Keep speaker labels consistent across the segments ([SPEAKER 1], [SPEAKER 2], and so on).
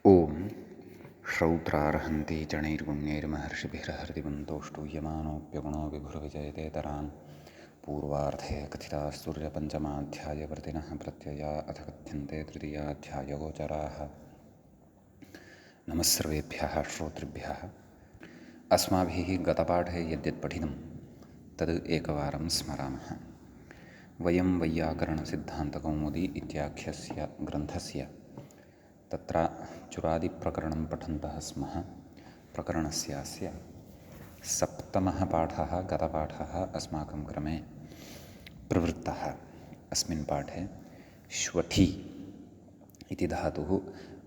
[SPEAKER 1] ओम श्रौत्रार्हन्ति चणैर्गुण्यैर्महर्षिभिर्हृदिवन्तोष्टूयमानोऽप्यगुणो विभुर्विजयते तरान् पूर्वार्धे कथितास्तुर्यपञ्चमाध्यायवर्तिनः प्रत्यया अथ कथ्यन्ते तृतीयाध्यायगोचराः। नमः सर्वेभ्यः श्रोतृभ्यः। अस्माभिः गतपाठे यद्यत् पठितं तद् एकवारं स्मरामः। वयं वैयाकरणसिद्धान्तकौमुदी इत्याख्यस्य ग्रन्थस्य तत्र चुरादिप्रकरणं पठन्तः स्मः। प्रकरणस्यास्य सप्तमः पाठः गतपाठः अस्माकं क्रमे प्रवृत्तः। अस्मिन् पाठे श्वठि इति धातुः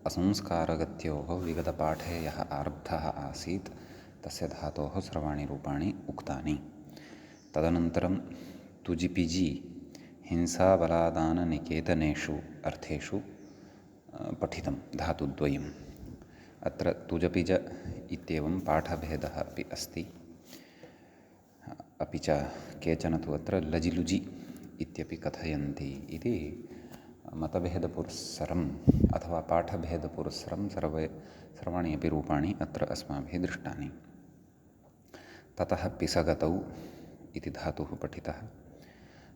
[SPEAKER 1] असंस्कारगत्योः विगतपाठे यः आरब्धः आसीत् तस्य धातोः सर्वाणि रूपाणि उक्तानि। तदनन्तरं तुजिपिजि हिंसाबलादाननिकेतनेषु अर्थेषु पठितं धातुद्वयम्। अत्र तुजपिज इत्येवं पाठभेदः अपि अस्ति। अपि च केचन तु अत्र लजिलुजि इत्यपि कथयन्ति इति मतभेदपुरस्सरम् अथवा पाठभेदपुरस्सरं सर्वाणि अपि रूपाणि अत्र अस्माभिः दृष्टानि। ततः पिसगतौ इति धातुः पठितः।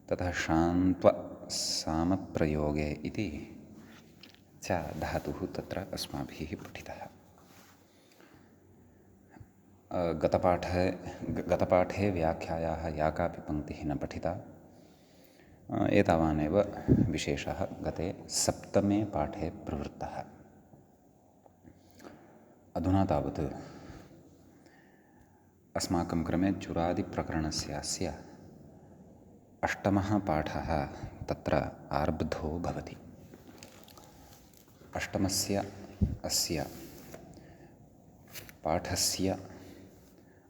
[SPEAKER 1] ततः शान्त्वसामप्रयोगे इति च धातुः तत्र अस्माभिः पठितः। गतपाठे व्याख्यायाः या कापि पङ्क्तिः न पठिता। एतावानेव विशेषः गते सप्तमे पाठे प्रवृत्तः। अधुना तावत् अस्माकं क्रमे चुरादिप्रकरणस्यास्य अष्टमः पाठः तत्र आरब्धो भवति। अष्टमस्य अस्य पाठस्य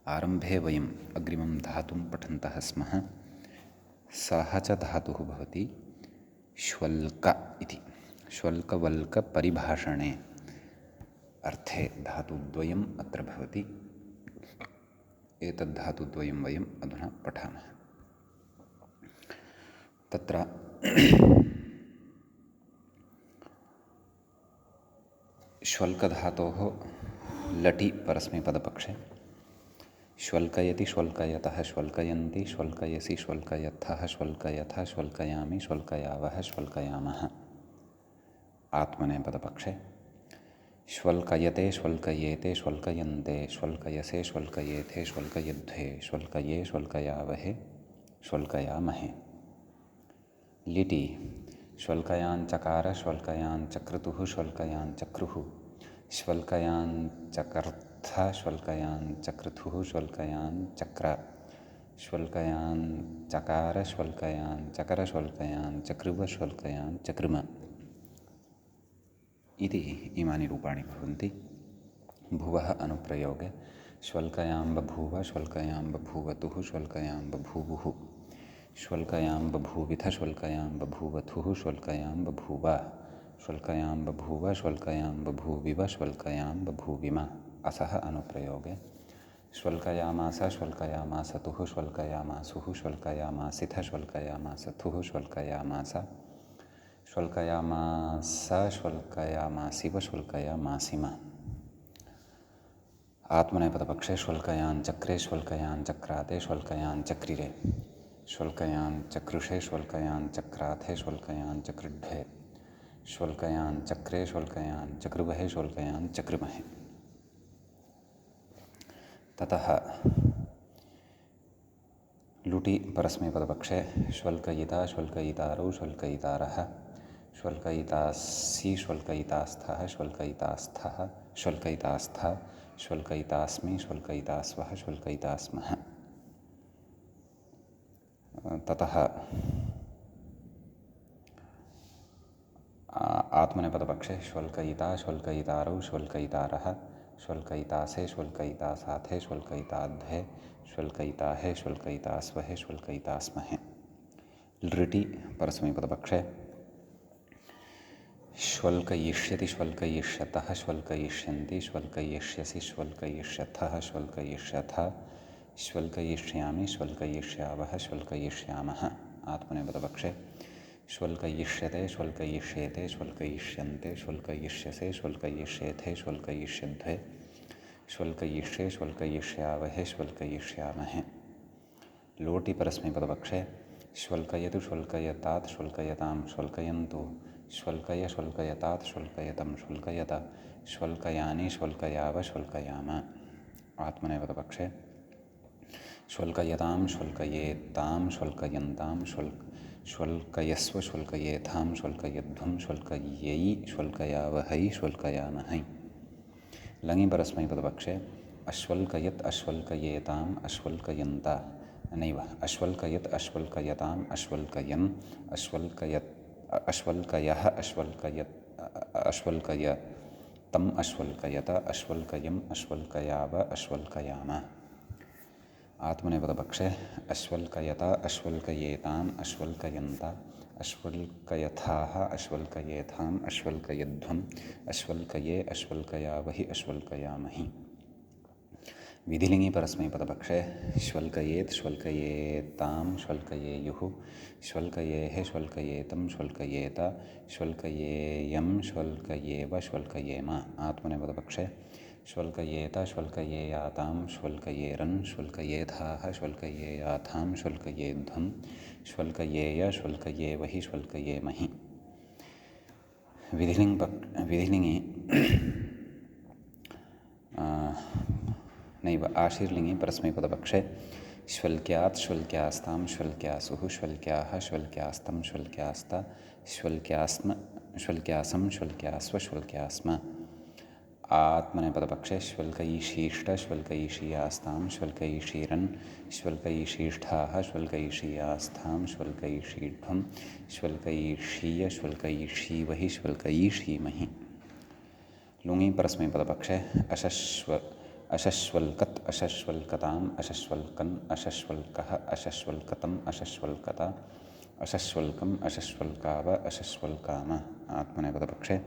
[SPEAKER 1] आरम्भे वयम् अग्रिमं धातुं पठन्तः स्मः। सः च धातुः भवति श्वल्क इति। श्वल्कवल्कपरिभाषणे अर्थे धातुद्वयम् अत्र भवति। एतद्धातुद्वयं वयम् अधुना पठामः। तत्र श्वल्कधातोः लटि परस्मैपदपक्षे श्वल्कयति श्वल्कयतः श्वल्कयन्ति श्वल्कयसि श्वल्कयथः श्वल्कयथ श्वल्कयामि श्वल्कयावः श्वल्कयामः। आत्मनेपदपक्षे श्वल्कयते श्वल्कयेते श्वल्कयन्ते श्वल्कयसे श्वल्कयेथे श्वल्कयध्वे श्वल्कये श्वल्कयावहे श्वल्कयामहे। लिटि श्वल्कयाञ्चकार श्वल्कयाञ्चक्रतुः श्वल्कयाञ्चक्रुः श्वल्कयाञ्चकर्थ श्वल्कयाञ्चक्रतुः श्वल्कयाञ्चक्र श्वल्कयाञ्चकार श्वल्कयाञ्चकर श्वल्कयाञ्चकृव श्वल्कयाञ्चकृम इति इमानि रूपाणि भवन्ति। भुवः अनुप्रयोगे श्वल्कयां बभूव श्वल्कयां बभूवतुः श्वल्कयां बभूवुः श्वल्कयां बभूविथ श्वल्कयां बभूवथुः श्वल्कयां बभूव श्वल्कयां बभूव श्वल्कयां बभूविव श्वल्कयां बभूविम। असः अनुप्रयोगे श्वल्कयामास श्वल्कयामासतुः श्वल्कयामासुः श्वल्कयामासिथ श्वल्कयामासथुः श्वल्कयामास श्वल्कयामास श्वल्कयामासिव श्वल्कयामासिम। आत्मनेपदपक्षे श्वल्कयाञ्चक्रे श्वल्कयाञ्चक्राते श्वल्कयाञ्चक्रिरे श्वल्कयाञ्चकृषे श्वल्कयाञ्चक्राथे श्वल्कयाञ्चकृढ्वे श्वल्कयाञ्चक्रे श्वल्कयाञ्चकृवहे श्वल्कयाञ्चकृमहे। ततः लुटि परस्मैपदपक्षे श्वल्कयिता श्वल्कयितारौ श्वल्कयितारः श्वल्कयितासि श्वल्कयितास्थः श्वल्कयितास्थः श्वल्कयितास्थ श्वल्कयितास्मि श्वल्कयितास्वः श्वल्कयितास्मः। ततः आत्मनेपदपक्षे श्वल्कयिता श्वल्कयितारौ श्वल्कयितारः श्वल्कयितासे श्वल्कयितासाथे श्वल्कयिताध्वे श्वल्कयिताहे श्वल्कयितास्वहे श्वल्कयितास्महे। लृटि परस्मैपदपक्षे श्वल्कयिष्यति श्वल्कयिष्यतः श्वल्कयिष्यन्ति श्वल्कयिष्यसि श्वल्कयिष्यथः श्वल्कयिष्यथ श्वल्कयिष्यामि श्वल्कयिष्यावः श्वल्कयिष्यामः। आत्मनेपदपक्षे श्वल्कयिष्यते श्वल्कयिष्येते श्वल्कयिष्यन्ते श्वल्कयिष्यसे श्वल्कयिष्येथे श्वल्कयिष्यध्वे श्वल्कयिष्ये श्वल्कयिष्यावहे श्वल्कयिष्यामहे। लोटि परस्मैपदपक्षे श्वल्कयतु श्वल्कयतात् श्वल्कयतां श्वल्कयन्तु श्वल्कय श्वल्कयतात् श्वल्कयतं श्वल्कयत श्वल्कयानि श्वल्कयाव श्वल्कयाम। आत्मनेपदपक्षे श्वल्कयतां श्वल्कयेत्तां श्वल्कयन्तां श्वल्कयस्व श्वल्कयेथां श्वल्कयध्वं श्वल्कयै श्वल्कयावहै श्वल्कयामहै। लङि परस्मैपदपक्षे अश्वल्कयत् अश्वल्कयेताम् अश्वल्कयन्ता नैव अश्वल्कयत् अश्वल्कयताम् अश्वल्कयन् अश्वल्कयः अश्वल्कयतम् अश्वल्कयत अश्वल्कयम् अश्वल्कयाव अश्वल्कयाम। आत्मनेपदपक्षे अश्वल्कयत अश्वल्कयेताम् अश्वल्कयन्ता अश्वल्कयथाः अश्वल्कयेथाम् अश्वल्कयध्वम् अश्वल्कये अश्वल्कयावहि अश्वल्कयामहि। विधिलिङि परस्मैपदपक्षे श्वल्कयेत् श्वल्कयेतां श्वल्कयेयुः श्वल्कयेः श्वल्कयेतं श्वल्कयेत श्वल्कयेयं श्वल्कयेव श्वल्कयेम। आत्मनेपदपक्षे श्वल्कयेत श्वल्कयेयातां श्वल्कयेरन् श्वल्कयेथाः श्वल्कयेयाथां श्वल्कयेध्वं श्वल्कयेय श्वल्कयेवहि श्वल्कयेमहि। विधिलिङि नैव आशीर्लिङि परस्मैपदपक्षे श्वल्क्यात् श्वल्क्यास्तां श्वल्क्यासुः श्वल्क्याः श्वल्क्यास्तं श्वल्क्यास्त श्वल्क्यास्म श्वल्क्यासं श्वल्क्यास्व श्वल्क्यास्म। आत्मनेपदपक्षे श्वल्कयिषीष्ट श्वल्कयिषीयास्तां श्वल्कयिषीरन् श्वल्कयिषीष्ठाः श्वल्कयिषीयास्थां श्वल्कयिषीध्वं श्वल्कयिषीय श्वल्कयिषीवहि श्वल्कयिषीमहि। लुङि परस्मैपदपक्षे अशश्वल्कत् अशश्वल्कताम् अशश्वल्कन् अशश्वल्कः अशश्वल्कतम् अशश्वल्कत अशश्वल्कम् अशश्वल्काव अशश्वल्काम। आत्मनेपदपक्षे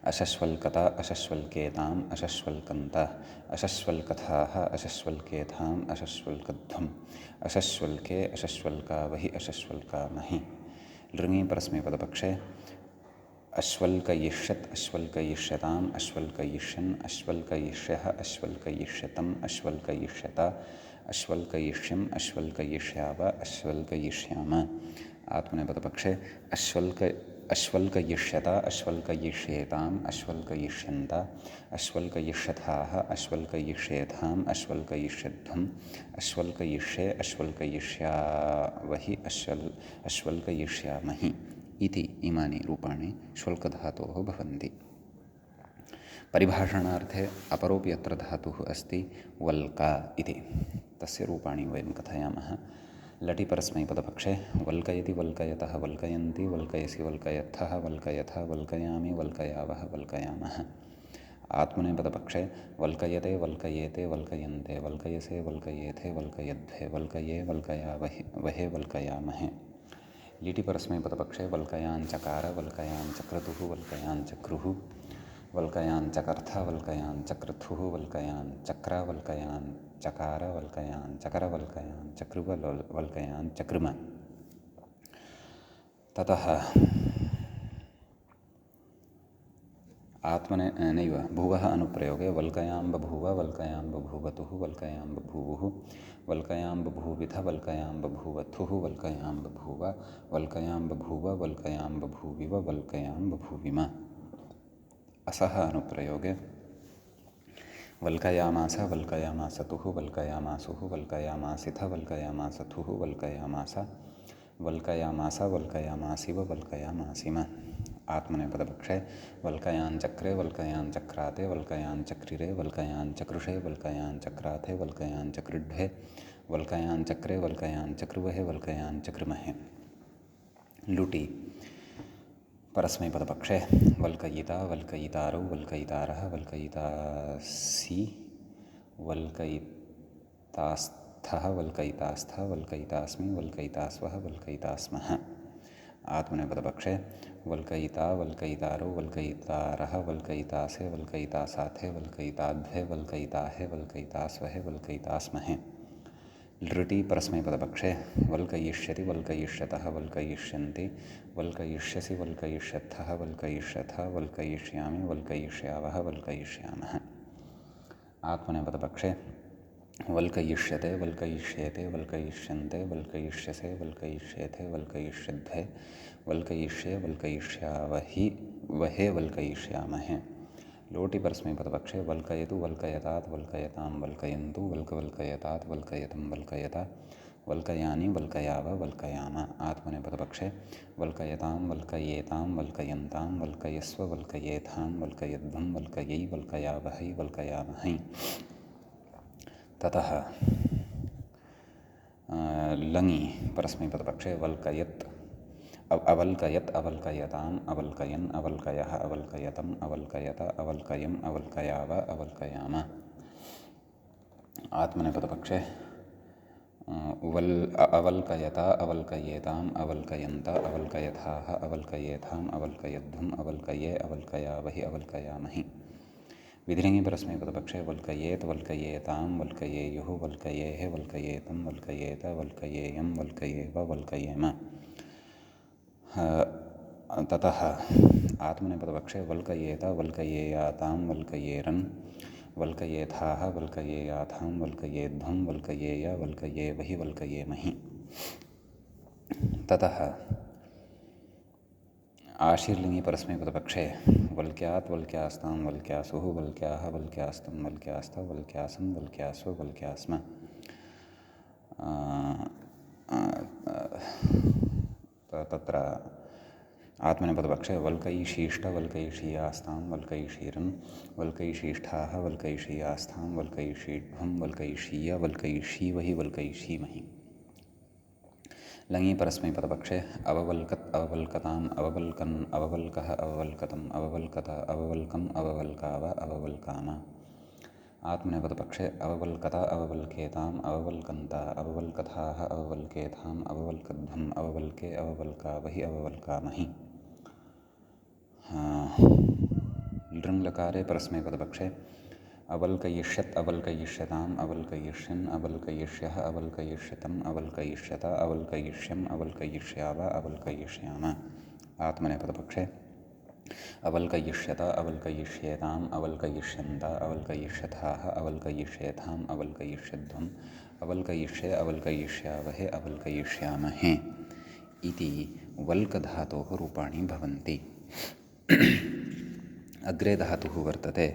[SPEAKER 1] अशश्वल्कत अशश्वल्केताम् अशश्वल्कन्त अशश्वल्कथाः अशश्वल्केथाम् अशश्वल्कध्वम् अशश्वल्के अशश्वल्कावहि अशश्वल्कामहि। लृङि परस्मैपदपक्षे अश्वल्कयिष्यत् अश्वल्कयिष्यताम् अश्वल्कयिष्यन् अश्वल्कयिष्यः अश्वल्कयिष्यतम् अश्वल्कयिष्यत अश्वल्कयिष्यम् अश्वल्कयिष्याव अश्वल्कयिष्याम। आत्मनेपदपक्षे अश्वल्कयिष्यत अश्वल्कयिष्येताम् अश्वल्कयिष्यन्त अश्वल्कयिष्यथाः अश्वल्कयिष्येथाम् अश्वल्कयिष्यध्वम् अश्वल्कयिष्ये अश्वल्कयिष्यावहि अश्वल्कयिष्यामहि इति इमानि रूपाणि शुल्कधातोः भवन्ति। परिभाषणार्थे अपरोऽपि अत्र धातुः अस्ति वल्का इति, तस्य रूपाणि वयं कथयामः। लटि परस्मैपदपक्षे वल्कयति वल्कयतः वल्कयन्ति वल्कयसि वल्कयथः वल्कयथ वल्कयामि वल्कयावः वल्कयामः। आत्मनेपदपक्षे वल्कयते वल्कयेते वल्कयन्ते वल्कयसे वल्कयेथे वल्कयध्वे वल्कये वल्कयावहे वल्कयामहे। लिटि परस्मैपदपक्षे वल्कयाञ्चकार वल्कयाञ्चक्रतुः वल्कयाञ्चक्रुः वल्कयाञ्चकर्थ वल्कयाञ्चक्रथुः वल्कयाञ्चक्र वल्कयाञ्चकार वल्कयाञ्चकर वल्कयाञ्चकृव वल्कयाञ्चकृम। ततः नैव भुवः अनुप्रयोगे वल्कयां बभूव वल्कयां बभूवतुः वल्कयां बभूवुः वल्कयां बभूविथ वल्कयां बभूवथुः वल्कयां बभूव वल्कयां बभूव वल्कयां बभूविव वल्कयां बभूविम। असः अनुप्रयोगे वल्कयामास वल्कयामासतुः वल्कयामासुः वल्कयामासिथ वल्कयामासथुः वल्कयामास वल्कयामास वल्कयामासिव वल्कयामासिम। आत्मनेपदपक्षे वल्कयाञ्चक्रे वल्कयाञ्चक्राते वल्कयाञ्चक्रिरे वल्कयाञ्चकृषे वल्कयाञ्चक्राथे वल्कयाञ्चकृढ्वे वल्कयाञ्चक्रे वल्कयाञ्चकृवहे वल्कयाञ्चकृमहे। लुटि परस्मैपदपक्षे वल्कयिता वल्कयितारौ वल्कयितारः वल्कयितासि वल्कयितास्थः वल्कयितास्थ वल्कयितास्मि वल्कयितास्वः वल्कयितास्मः। आत्मनेपदपक्षे वल्कयिता वल्कयितारौ वल्कयितारः वल्कयितासे वल्कयितासाथे वल्कयिताध्वे वल्कयिताहे वल्कयितास्वहे वल्कयितास्महे। लृटि परस्मैपदपक्षे वल्कयिष्यति वल्कयिष्यतः वल्कयिष्यन्ति वल्कयिष्यसि वल्कयिष्यथः वल्कयिष्यथ वल्कयिष्यामि वल्कयिष्यावः वल्कयिष्यामः। आत्मनेपदपक्षे वल्कयिष्यते वल्कयिष्येते वल्कयिष्यन्ते वल्कयिष्यसे वल्कयिष्येथे वल्कयिष्यध्वे वल्कयिष्ये वल्कयिष्यावहि वहे वल्कयिष्यामहे। लोटि परस्मैपदपक्षे वल्कयतु वल्कयतात् वल्कयतां वल्कयन्तु वल्कवल्कयतात् वल्कयतं वल्कयता वल्कयानि वल्कयाव वल्कयाम। आत्मनेपदपक्षे वल्कयतां वल्कयेतां वल्कयन्तां वल्कयस्व वल्कयेथां वल्कयध्वं वल्कयै वल्कयावहै वल्कयामहै। ततः लङि परस्मैपदपक्षे वल्कयत् अवल्कयत् अवल्कयताम् अवल्कयन् अवल्कयः अवल्कयतम् अवल्कयत अवल्कयम् अवल्कयाव अवल्कयाम। आत्मनेपदपक्षे अवल्कयत अवल्कयेताम् अवल्कयन्त अवल्कयथाः अवल्कयेथाम् अवल्कयध्वम् अवल्कये अवल्कयावहि अवल्कयामहि। विधिलिङ्गि परस्मैपदपक्षे वल्कयेत् वल्कयेतां वल्कयेयुः वल्कयेः वल्कयेतं वल्कयेत वल्कयेयं वल्कयेव वल्कयेम। ततः आत्मनेपदपक्षे वल्कयेत वल्कयेयातां वल्कयेरन् वल्कयेथाः वल्कयेयाथां वल्कयेध्वं वल्कयेय वल्कयेवहि वल्कयेमहि। ततः आशीर्लिङ्गि परस्मैपदपक्षे वल्क्यात् वल्क्यास्तां वल्क्यासुः वल्क्याः वल्क्यास्तं वल्क्यास्त वल्क्यासं वल्क्यास्व वल्क्यास्म। तत्र आत्मनेपदपक्षे वल्कैशीष्ट वल्कैषीयास्तां वल्कैषीरन् वल्कैशीष्ठाः वल्कैषीयास्थां वल्कैषीध्वं वल्कैषीय वल्कैषीवहि वल्कैषीमहि। लङि परस्मैपदपक्षे अववल्कत् अववल्कताम् अववल्कन् अववल्कः अववल्कतम् अववल्कत अववल्कम् अववल्काव अववल्काम। आत्मनेपदपक्षे अववल्कत अववल्केताम् अववल्कन्त अववल्कथाः अववल्केथाम् अववल्कध्वम् अववल्के अववल्कावहि अववल्कामहि। लृङ्लकारे परस्मैपदपक्षे अवल्कयिष्यत् अवल्कयिष्यताम् अवल्कयिष्यन् अवल्कयिष्यः अवल्कयिष्यतम् अवल्कयिष्यत अवल्कयिष्यम् अवल्कयिष्याव अवल्कयिष्याम। आत्मनेपदपक्षे अवल्कयिष्यत अवल्कयिष्येताम् अवल्कयिष्यन्त अवल्कयिष्यथाः अवल्कयिष्येथाम् अवल्कयिष्यध्वम् अवल्कयिष्ये अवल्कयिष्यावहे अवल्कयिष्यामहे इति वल्कधातोः रूपाणि भवन्ति। अग्रे धातुः वर्तते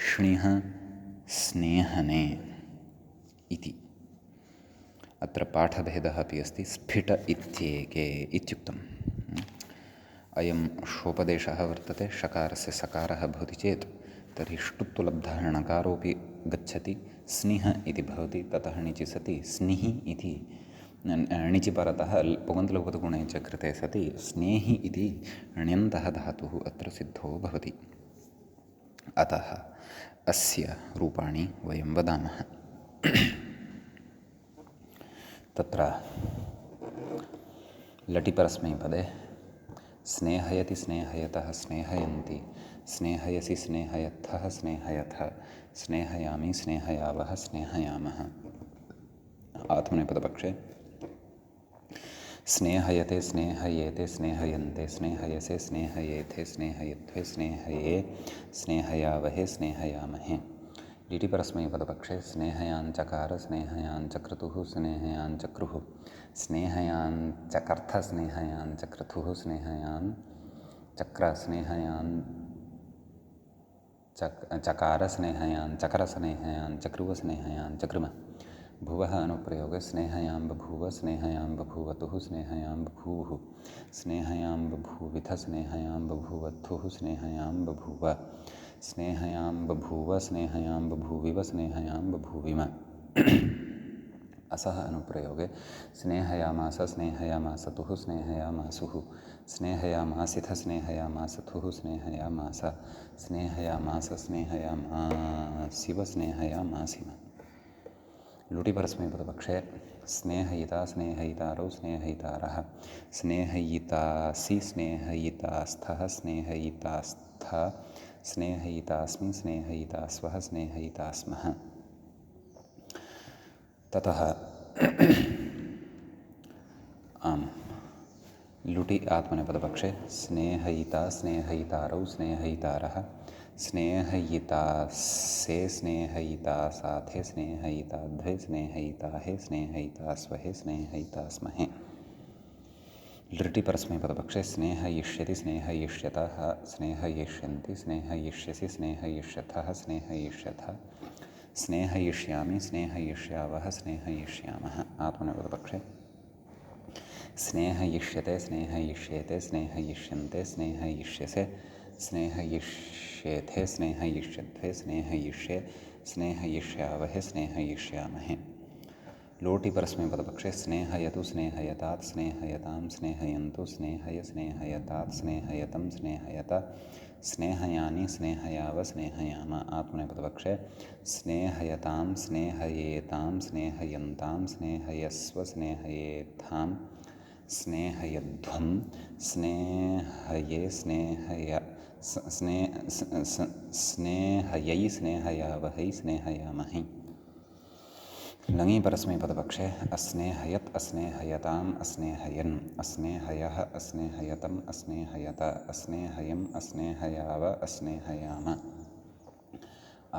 [SPEAKER 1] श्निः स्नेहने इति। अत्र पाठभेदः अपि अस्ति। स्फिट इत्येके इत्युक्तम्। अयं शोपदेशः वर्तते। षकारस्य सकारः भवति चेत् तर्हि ष्टुत्वलब्धः णकारोऽपि गच्छति, स्निः इति भवति। ततः णिचि सति स्निः इति णिचि परतः पुगन्तलघुपदगुणे च कृते सति स्नेहि इति ण्यन्तः धातुः अत्र सिद्धो भवति। अतः अस्य रूपाणि वयं वदामः। तत्र लटिपरस्मैपदे स्नेहयति स्नेहयतः स्नेहयन्ति स्नेहयसि स्नेहयथः स्नेहयथ स्नेहयामि स्नेहयावः स्नेहयामः। आत्मनेपदपक्षे स्नेहयते स्नेहयेते स्नेहयन्ते स्नेहयसे स्नेहयेथे स्नेहयध्वे स्नेहये स्नेहयावहे स्नेहयामहे। लिटिपरस्मैपदपक्षे स्नेहयाञ्चकार स्नेहयाञ्चक्रतुः स्नेहयाञ्चक्रुः स्नेहयाञ्चकर्थ स्नेहयाञ्चक्रतुः स्नेहयाञ्चक्र स्नेहयाञ्चकार स्नेहयाञ्चकर स्नेहयाञ्चक्रुव स्नेहयाञ्चकृम। भुवः अनुप्रयोगे स्नेहयां बभूव स्नेहयां बभूवतुः स्नेहयां बभूवुः स्नेहयां बभूविथ स्नेहयां बभूवत्थुः स्नेहयां बभूव स्नेहयां बभूव स्नेहयां बभूविव स्नेहयां बभूविम। असः अनुप्रयोगे स्नेहयामास स्नेहयामासतुः स्नेहयामासुः स्नेहयामासिथ स्नेहयामासथुः स्नेहयामास स्नेहयामास स्नेहयामासिव स्नेहयामासिम। लुटिपरस्मैपदपक्षे स्नेहयिता स्नेहयितारौ स्नेहयितारः स्नेहयितासि स्नेहयितास्थः स्नेहयितास्थ स्नेहयितास्मि स्नेहयितास्वः स्नेहयितास्मः। ततः आम् लुटि आत्मनेपदपक्षे स्नेहयिता स्नेहयितारौ स्नेहयितारः स्नेहयितासे स्नेहयितासाथे स्नेहयिताध्वे स्नेहयिताहे स्नेहयितास्वहे स्नेहयितास्महे। लृटि परस्मैपदपक्षे स्नेहयिष्यति स्नेहयिष्यतः स्नेहयिष्यन्ति स्नेहयिष्यसि स्नेहयिष्यथः स्नेहयिष्यथ स्नेहयिष्यामि स्नेहयिष्यावः स्नेहयिष्यामः। आत्मनेपदपक्षे स्नेहयिष्यते स्नेहयिष्येते स्नेहयिष्यन्ते स्नेहयिष्यसे स्नेहयिष्येथे स्नेहयिष्यध्वे स्नेहयिष्ये स्नेहयिष्यावहे स्नेहयिष्यामहे। लोटि परस्मैपदपक्षे स्नेहयतु स्नेहयतात् स्नेहयतां स्नेहयन्तु स्नेहय स्नेहयतात् स्नेहयतं स्नेहयत स्नेहयानि स्नेहयाव स्नेहयाम। आत्मनेपदपक्षे स्नेहयतां स्नेहयेतां स्नेहयन्तां स्नेहयस्व स्नेहयेथां स्नेहयध्वं स्नेहये स्नेहय स्नेहयै स्नेहयावहै स्नेहयामहि। लङि परस्मैपदपक्षे अस्नेहयत् अस्नेहयताम् अस्नेहयन् अस्नेहयः अस्नेहयतम् अस्नेहयत अस्नेहयम् अस्नेहयाव अस्नेहयाम।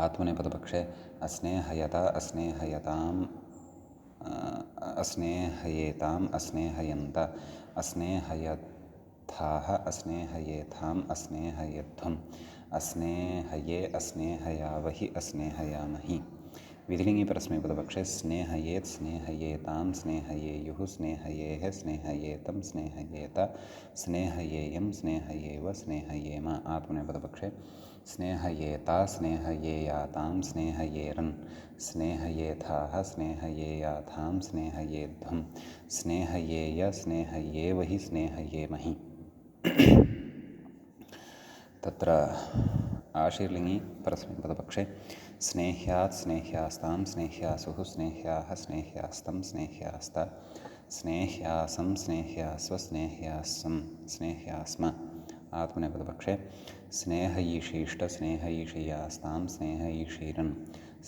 [SPEAKER 1] आत्मनेपदपक्षे अस्नेहयत अस्नेहयताम् अस्नेहयेताम् अस्नेहयन्त अस्नेहयथाः अस्नेहयेथाम् अस्नेहयध्वम् अस्नेहये अस्नेहयावहि अस्नेहयामहि। विधिलिङ्गि परस्मैपदपक्षे स्नेहयेत् स्नेहयेतां स्नेहयेयुः स्नेहयेः स्नेहयेतं स्नेहयेत स्नेहयेयं स्नेहयेव स्नेहयेम। आत्मनेपदपक्षे स्नेहयेता स्नेहयेयातां स्नेहयेरन् स्नेहयेथाः स्नेहयेयाथां स्नेहयेध्वं स्नेहयेय स्नेहयेवहि स्नेहयेमहि। तत्र आशीर्लिङ्गि परस्मैपदपक्षे स्नेह्यात् स्नेह्यास्तां स्नेह्यासुः स्नेह्याः स्नेह्यास्तं स्नेह्यास्त स्नेह्यासं स्नेह्यास्व स्नेह्यासं स्नेह्यास्म। आत्मनेपदपक्षे स्नेहयिषीष्ट स्नेहयिषीयास्तां स्नेहयिषीरन्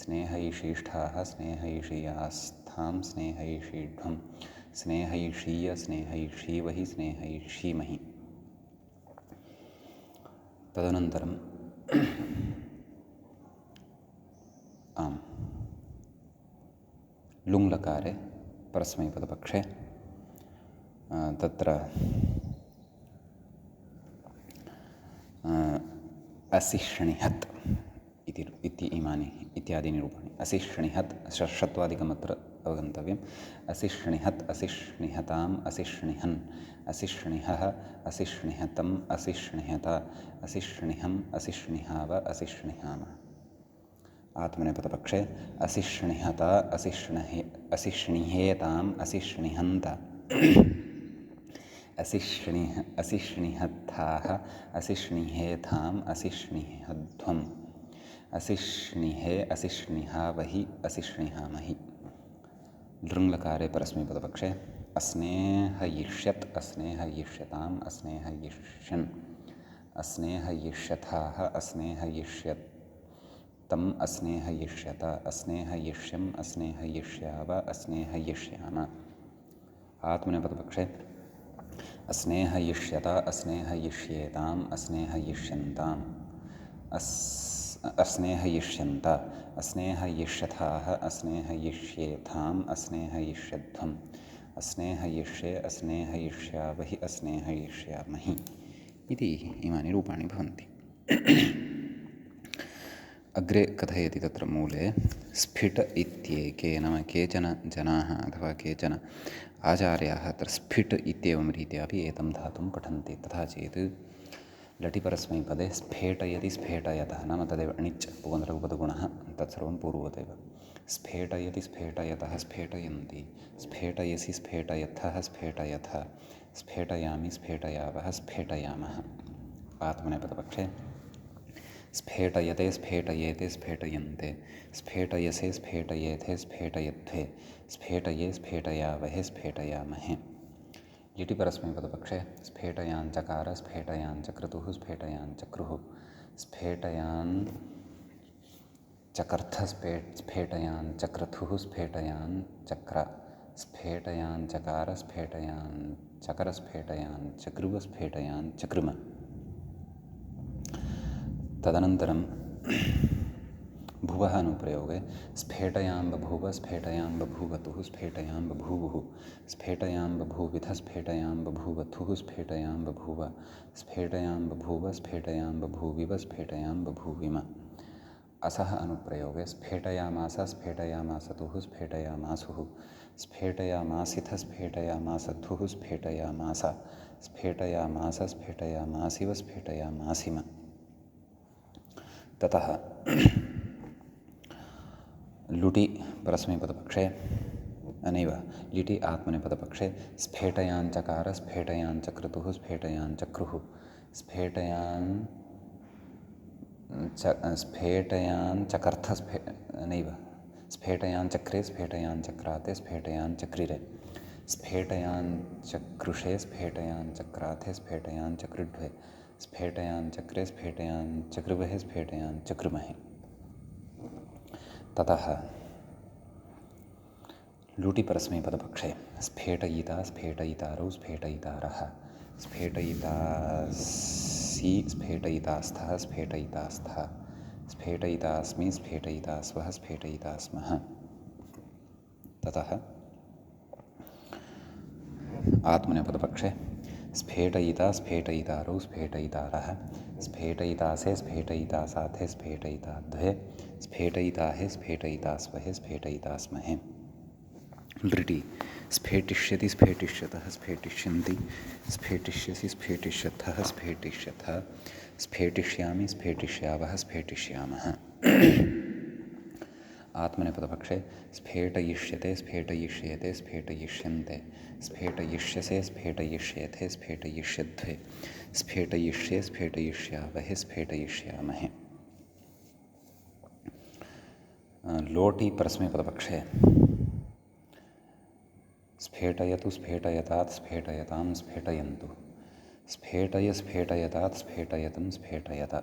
[SPEAKER 1] स्नेहयिषीष्ठाः स्नेहयिषीयास्थां स्नेहयिषीढ्वं स्नेहयिषीय स्नेहयिषीवहि स्नेहयिषीमहि। तदनन्तरं आम् लुङ्लकारे परस्मैपदपक्षे तत्र असिष्णिहत् इति इमानि इत्यादीनि रूपाणि। असिष्णिहत् षत्वादिकमत्र अवगन्तव्यम्। असिष्णिहत् असिष्णिहताम् असिष्णिहन् असिष्णिहः असिष्णिहतम् असिष्णिहत असिष्णिहम् असिष्णिहाव असिष्णिहाम। आत्मनेपदपक्षे असिष्णिहत असिष्णिहेताम् असिष्णिहन्त असिष्णिहत्थाः असिष्णिहेथाम् असिष्णिहध्वम् असिष्णिहे असिष्णिहावहि असिष्णिहामहि। लृङ्लकारे परस्मैपदपक्षे अस्नेहयिष्यत् अस्नेहयिष्यताम् अस्नेहयिष्यन् अस्नेहयिष्यथाः अस्नेहयिष्यतम् अस्नेहयिष्यत अस्नेहयिष्यम् अस्नेहयिष्याव अस्नेहयिष्याम। आत्मनेपदपक्षे अस्नेहयिष्यत अस्नेहयिष्येताम् अस्नेहयिष्यन्ताम् अस्नेहयिष्यन्त अस्नेहयिष्यथाः अस्नेहयिष्येथाम् अस्नेहयिष्यध्वम् अस्नेहयिष्ये अस्नेहयिष्यावहि अस्नेहयिष्यामहि इति इमानि रूपाणि भवन्ति। अग्रे कथयति तत्र मूले स्फिट् इत्येके नाम केचन जनाः अथवा केचन आचार्याः अत्र स्फिट् इत्येवं रीत्यापि एतं धातुं पठन्ति। तथा चेत् लटिपरस्मैपदे स्फेटयति स्फेटयतः नाम तदेव अणिच् पुगन्तलघुपदगुणः तत्सर्वं पूर्ववदेव। स्फेटयति स्फेटयतः स्फेटयन्ति स्फेटयसि स्फेटयथः स्फेटयथ स्फेटयामि स्फेटयावः स्फेटयामः। आत्मनेपदपक्षे स्फेटयते स्फेटयेते स्फेटयन्ते स्फेटयसे स्फेटयेथे स्फेटयध्वे स्फेटये स्फेटयावहे स्फेटयामहे। लिटि परस्मैपदपक्षे स्फेटयाञ्चकार स्फेटयाञ्चक्रतुः स्फेटयाञ्चक्रुः स्फेटयाञ्चकर्थ स्फेटयाञ्चक्रतुः स्फेटयाञ्चक्र स्फेटयान् चकार स्फेटयान् चकर स्फेटयान् चकृव स्फेटयान् चकृम। तदनन्तरं भुवः अनुप्रयोगे स्फेटयां बभूव स्फेटयां बभूवतुः स्फेटयां बभूवुः स्फेटयां बभूविथ स्फेटयां बभूवथुः स्फेटयां बभूव स्फेटयां बभूव स्फेटयां बभूविव स्फेटयां बभूविम। असः अनुप्रयोगे स्फेटयामास स्फेटयामासतुः स्फेटयामासुः स्फेटयामासिथ स्फेटयामासथुः स्फेटयामास स्फेटयामास स्फेटयामासिव स्फेटयामासिम। ततः लुटि परस्मैपदपक्षे नैव लिटि आत्मनेपदपक्षे स्फेटयान् चकार स्फेटयान् चक्रतुः स्फेटयान् चक्रुः स्फेटयान् चकर्थ नैव स्फेटयान् चक्रे स्फेटयान् चक्राते स्फेटयान् चक्रिरे स्फेटयान् चक्रुषे स्फेटयान् चक्राथे स्फेटयान् चक्रिढ्वे स्फेटयान् चक्रे स्फेटयान् चक्रुवहे स्फेटयान् चक्रुमहे। ततः लुटि परस्मैपदपक्षे स्फेटयिता स्फेटयितारौ स्फेटयितारः स्फेटयितासि स्फेटयितास्थः स्फेटयितास्थः स्फेटयितास्मि स्फेटयितास्वः स्फेटयितास्मः। ततः आत्मनेपदपक्षे स्फेटयिता स्फेटयितारौ स्फेटयितारः स्फेटयितासे स्फेटयितासाथे स्फेटयिताद्वे स्फेटयिताहे स्फेटयितास्वहे स्फेटयितास्महे। लृटि स्फेटिष्यति स्फेटिष्यतः स्फेटिष्यन्ति स्फेटिष्यसि स्फेटिष्यथः स्फेटिष्यथः स्फेटिष्यामि स्फेटिष्यावः स्फेटिष्यामः। आत्मनेपदपक्षे स्फेटयिष्यते स्फेटयिष्येते स्फेटयिष्यन्ते स्फेटयिष्यसे स्फेटयिष्येथे स्फेटयिष्यध्वे स्फेटयिष्ये स्फेटयिष्यावहे स्फेटयिष्यामहे। लोटि परस्मैपदपक्षे स्फेटयतु स्फेटयतात् स्फेटयतां स्फेटयन्तु स्फेटय स्फेटयतात् स्फेटयतं स्फेटयत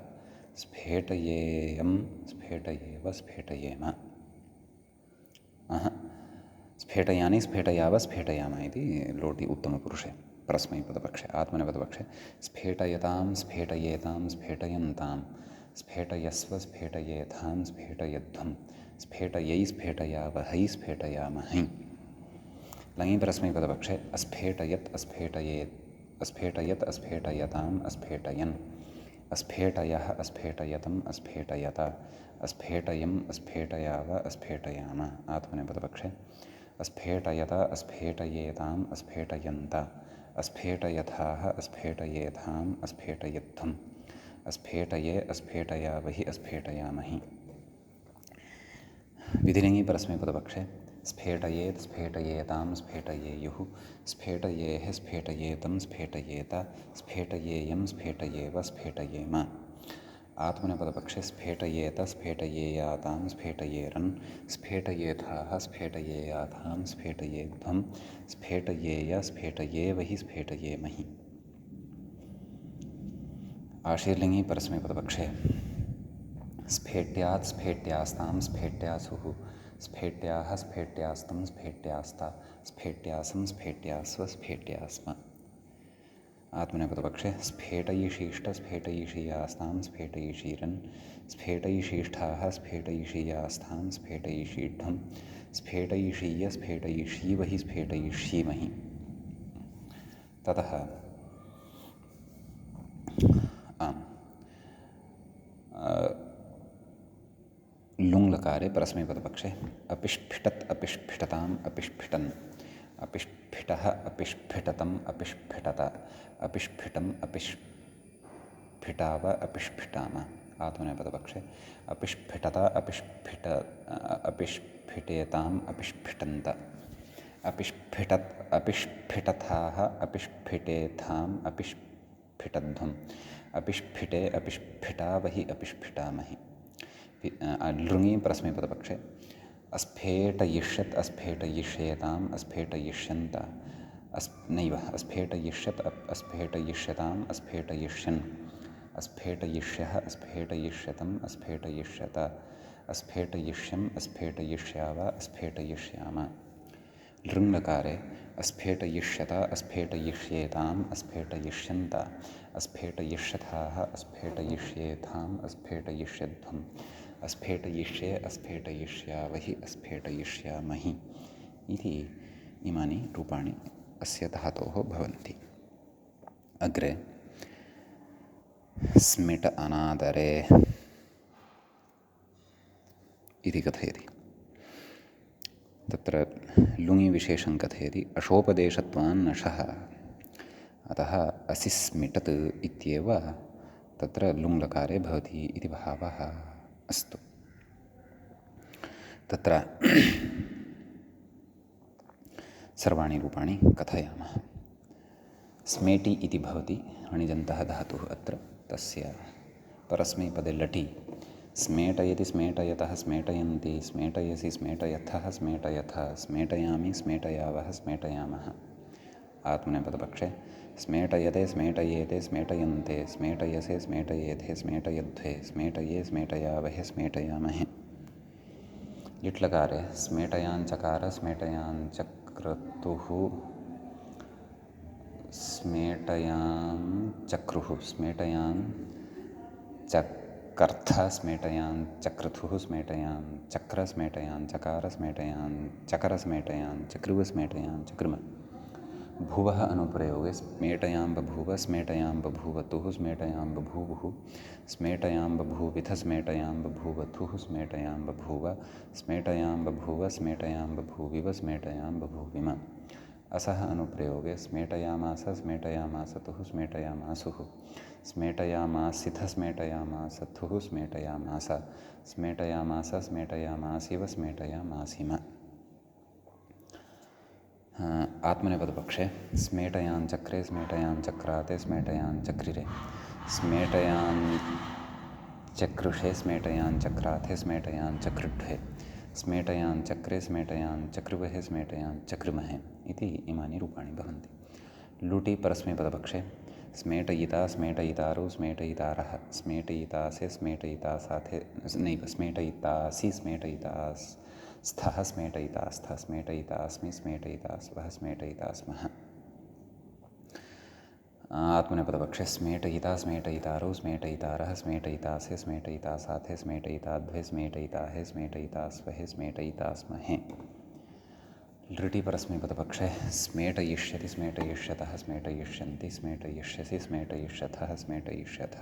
[SPEAKER 1] स्फेटयेयं स्फेटयेव स्फेटयेम। स्फेटयानि स्फेटयाव स्फेटयाम इति लोटि उत्तमपुरुषे परस्मैपदपक्षे। आत्मनेपदपक्षे स्फेटयतां स्फेटयेतां स्फेटयन्तां स्फेटयस्व स्फेटयेथां स्फेटयध्वं स्फेटयै स्फेटयावहै स्फेटयामहै। लङि परस्मैपदपक्षे अस्फेटयत् अस्फेटयेत् अस्फेटयत् अस्फेटयताम् अस्फेटयन् अस्फेटयः अस्फेटयतम् अस्फेटयत अस्फेटयम् अस्फेटयाव अस्फेटयाम। आत्मनेपदपक्षे अस्फेटयत अस्फेटयेताम् अस्फेटयन्त अस्फेटयथाः अस्फेटयेथाम् अस्फेटयध्वम् अस्फेटये अस्फेटयावहि अस्फेटयामहि। विधिलिङि परस्मैपदपक्षे स्फेटयेत् स्फेटयेतां स्फेटयेयुः स्फेटयेः स्फेटयेतं स्फेटयेत स्फेटयेयं स्फेटयेव स्फेटयेम। आत्मनेपदपक्षे स्फेटयेत स्फेटयेयातां स्फेटयेरन् स्फेटयेथाः स्फेटयेयाथां स्फेटयेध्वं स्फेटयेय स्फेटयेवहि स्फेटयेमहि। आशीर्लिङि परस्मैपदपक्षे स्फेट्यात् स्फेट्यास्तां स्फेट्यासुः स्फेट्याः स्फेट्यास्तं स्फेट्यास्ता स्फेट्यासं स्फेट्यास्व स्फेट्यास्म। आत्मनेपदपक्षे स्फेटयिषीष्ट स्फेटयिषीयास्तां स्फेटयिषीरन् स्फेटयिषीष्ठाः स्फेटयिषीयास्थां स्फेटयिषीढ्वं स्फेटयिषीय स्फेटयिषीवहि स्फेटयिष्यीमहि। ततः लुङ्लकारे परस्मैपदपक्षे अपिष्फिटत् अपिष्फिटताम् अपिष्फिटन् अपिष्फिटः अपिष्फिटतम् अपिष्फिटत अपिष्फिटम् अपिष्फिटाव अपिष्फिटाम। आत्मनेपदपक्षे अपिष्फिटत अपिष्फिटेताम् अपिष्फिटन्त अपिष्फिटत् अपिष्फिटथाः अपिष्फिटेथाम् अपिष्फिटध्वम् अपिष्फिटे अपिष्फिटावहि अपिष्फिटामहि। लृङि परस्मैपदपक्षे अस्फेटयिष्यत् अस्फेटयिष्येताम् अस्फेटयिष्यन्त नैव अस्फेटयिष्यत् अस्फेटयिष्यताम् अस्फेटयिष्यन् अस्फेटयिष्यः अस्फेटयिष्यतम् अस्फेटयिष्यत अस्फेटयिष्यम् अस्फेटयिष्याव अस्फेटयिष्याम। लृङ्लकारे अस्फेटयिष्यत अस्फेटयिष्येताम् अस्फेटयिष्यन्त अस्फेटयिष्यथाः अस्फेटयिष्येथाम् अस्फेटयिष्यध्वम् अस्फेटयिष्ये अस्फेटयिष्यावहि अस्फेटयिष्यामहि इति इमानि रूपाणि अस्य धातोः भवन्ति। अग्रे स्मिट अनादरे इति कथयति। तत्र लुङि विशेषं कथयति। अशोपदेशत्वान् नशः, अतः असिस्मिटत् इत्येव तत्र लुङ्लकारे भवति इति भावः। अस्तु, तत्र सर्वाणि रूपाणि कथयामः। स्मेटि इति भवति अणिजन्तः धातुः। अत्र तस्य परस्मैपदे लटि स्मेटयति स्मेटयतः स्मेटयन्ति स्मेटयसि स्मेटयथः स्मेटयथ स्मेटयामि स्मेटयावः स्मेटयामः। आत्मनेपदपक्षे स्मेटयते स्मेटयेते स्मेटयन्ते स्मेटयसे स्मेटयेथे स्मेटयध्वे स्मेटये स्मेटयावहे स्मेटयामहे। लिट्लकारे स्मेटयाञ्चकार स्मेटयाञ्चक्रतुः स्मेटयाञ्चक्रुः स्मेटयाञ्चकर्थ स्मेटयाञ्चक्रतुः स्मेटयाञ्चक्र स्मेटयाञ्चकार स्मेटयाञ्चकर स्मेटयाञ्चक्रुव स्मेटयाञ्चक्रुम। भुवः अनुप्रयोगे स्मेटयां बभूव स्मेटयां बभूवतुः स्मेटयां बभूवुः स्मेटयां बभूविथ स्मेटयां बभूवथुः स्मेटयां बभूव स्मेटयां बभूव स्मेटयां बभूविव स्मेटयां बभूविम। असः अनुप्रयोगे स्मेटयामास स्मेटयामासतुः स्मेटयामासुः स्मेटयामासिथ स्मेटयामासथुः स्मेटयामास स्मेटयामास स्मेटयामासिव स्मेटयामासिम। आत्मनेपदपक्षे स्मेटयाञ्चक्रे स्मेटयाञ्चक्राते स्मेटयाञ्चक्रिरे स्मेटयाञ्चक्रुषे स्मेटयाञ्चक्राथे स्मेटयाञ्चक्रुड्ढे स्मेटयाञ्चक्रे स्मेटयाञ्चक्रुवहे स्मेटयाञ्चक्रुमहे इति इमानि रूपाणि भवन्ति। लुटि परस्मैपदपक्षे स्मेटयिता स्मेटयितारो स्मेटयितारः स्मेटयितासे स्मेटयितासाथे नैव स्मेटयितासि स्मेटयितास् स्थः स्मेटयितास्थ स्मेटयितास्मि स्मेटयितास्वः स्मेटयितास्मः। आत्मनेपदपक्षे स्मेटयिता स्मेटयितारो स्मेटयितारः स्मेटयितासे स्मेटयितासाथे स्मेटयिताद्वे स्मेटयिताहे स्मेटयितास्वहे स्मेटयितास्महे। लृटि परस्मैपदपक्षे स्मेटयिष्यति स्मेटयिष्यतः स्मेटयिष्यन्ति स्मेटयिष्यसि स्मेटयिष्यथः स्मेटयिष्यथ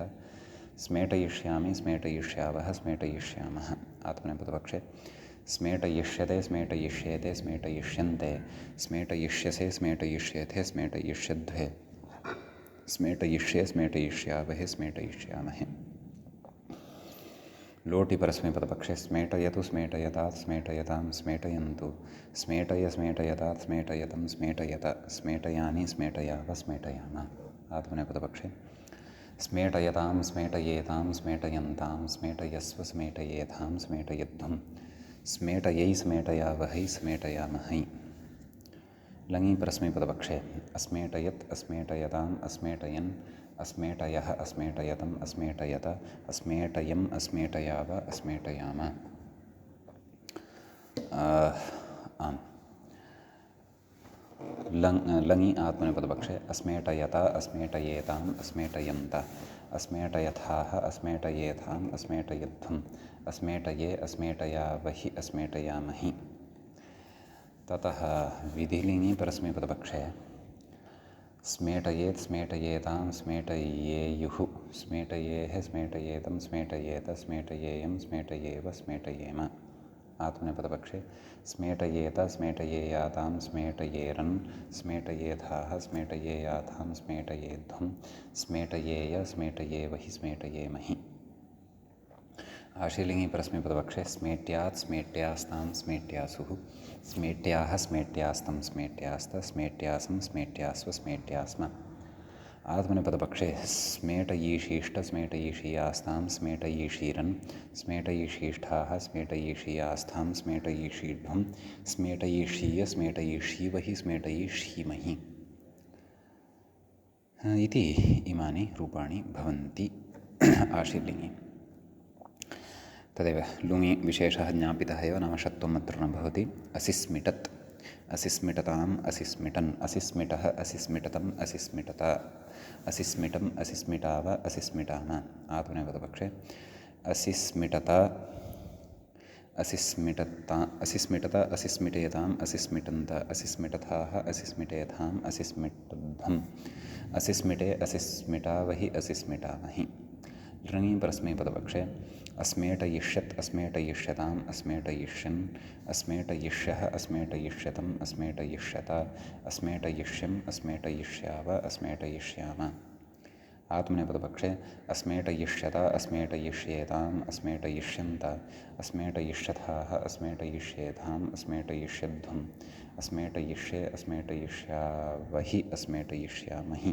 [SPEAKER 1] स्मेटयिष्यामि स्मेटयिष्यावः स्मेटयिष्यामः। आत्मनेपदपक्षे स्मेटयिष्यते स्मेटयिष्येते स्मेटयिष्यन्ते स्मेटयिष्यसे स्मेटयिष्येथे स्मेटयिष्यध्वे स्मेटयिष्ये स्मेटयिष्यावहे स्मेटयिष्यामहे। लोटि परस्मैपदपक्षे स्मेटयतु स्मेटयतात् स्मेटयतां स्मेटयन्तु स्मेटय स्मेटयतात् स्मेटयतं स्मेटयत स्मेटयानि स्मेटयाव स्मेटयाम। आत्मनेपदपक्षे स्मेटयतां स्मेटयेतां स्मेटयन्तां स्मेटयस्व स्मेटयेथां स्मेटयध्वम् स्मेटयै स्मेटयावहै स्मेटयामहै। लङि परस्मैपदपक्षे अस्मेटयत् अस्मेटयताम् अस्मेटयन् अस्मेटयः अस्मेटयतम् अस्मेटयत अस्मेटयम् अस्मेटयाव अस्मेटयाम। लङि आत्मनेपदपक्षे अस्मेटयत अस्मेटयेताम् अस्मेटयन्त अस्मेटयथाः अस्मेटयेथाम् अस्मेटयध्वम् अस्मेटये अस्मेटयावहि अस्मेटयामहि। ततः विधिलिङि परस्मैपदपक्षे स्मेटयेत् स्मेटयेतां स्मेटयेयुः स्मेटयेः स्मेटयेतं स्मेटयेत स्मेटयेयं स्मेटयेव स्मेटयेम। आत्मनेपदपक्षे स्मेटयेत स्मेटयेयातां स्मेटयेरन् स्मेटयेथाः स्मेटयेयाथां स्मेटयेध्वम् स्मेटयेय स्मेटयेवहि स्मेटयेमहि। आशीलिङि परस्मैपदपक्षे स्मेट्यात् स्मेट्यास्तां स्मेट्यासुः स्मेट्याः स्मेट्यास्तं स्मेट्यास्त स्मेट्यासं स्मेट्यास्व स्मेट्यास्म। आत्मनेपदपक्षे स्मेटयीषीष्ट स्मेटयीषीयास्तां स्मेटयीषीरन् स्मेटयीषीष्ठाः स्मेटयीषीयास्थां स्मेटयीषीध्वम् स्मेटयीषीय स्मेटयीषीवहि स्मेटयीषीमहि इति इमानि रूपाणि भवन्ति आशीलिङि। तदेव लुङि विशेषः ज्ञापितः एव, नाम षत्वम् अत्र न भवति। असिस्मिटत् असिस्मिटताम् असिस्मिटन् असिस्मिटः असिस्मिटतम् असिस्मिटत असिस्मिटम् असिस्मिटाव असिस्मिटाम आत्मनेपदपक्षे असिस्मिटत असिस्मिटत असिस्मिटेताम् असिस्मिटन्त असिस्मिटथाः असिस्मिटेथाम् असिस्मिटध्वम् असिस्मिटे असिस्मिटावहि असिस्मिटामहि लृङि परस्मैपदपक्षे अस्मेटयिष्यत् अस्मेटयिष्यताम् अस्मेटयिष्यन् अस्मेटयिष्यः अस्मेटयिष्यतम् अस्मेटयिष्यत अस्मेटयिष्यम् अस्मेटयिष्याव अस्मेटयिष्याम आत्मनेपदपक्षे अस्मेटयिष्यत अस्मेटयिष्येताम् अस्मेटयिष्यन्त अस्मेटयिष्यथाः अस्मेटयिष्येथाम् अस्मेटयिष्यध्वम् अस्मेटयिष्ये अस्मेटयिष्यावहि अस्मेटयिष्यामहि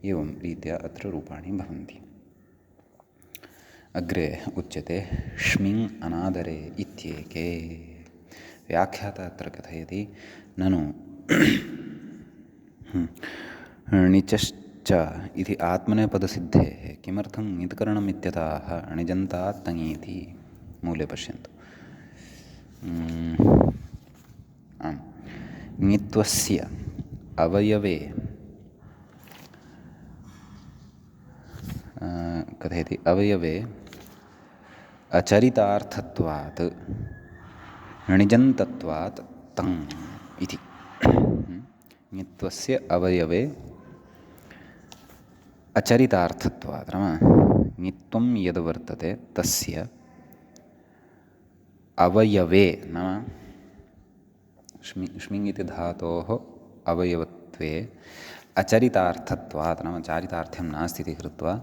[SPEAKER 1] एवं रीत्या अत्र रूपाणि भवन्ति। अग्रे उच्यते ष्मिङ् अनादरे इत्येके। व्याख्याता अत्र कथयति ननु णिचश्च इति आत्मनेपदसिद्धेः किमर्थं ङित्करणम् इत्यतः णिजन्तात् तङीति मूले पश्यन्तु। आम् ङित्वस्य अवयवे कथयति अवयवे अचरितार्थत्वात् णिजन्तत्वात् तङ् इति। ङित्वस्य अवयवे अचरितार्थत्वात् नाम ङित्वं यद् वर्तते तस्य अवयवे नाम ष्मिङ् इति धातोः अवयवत्वे अचरितार्थत्वात् नाम चारितार्थ्यं नास्ति इति कृत्वा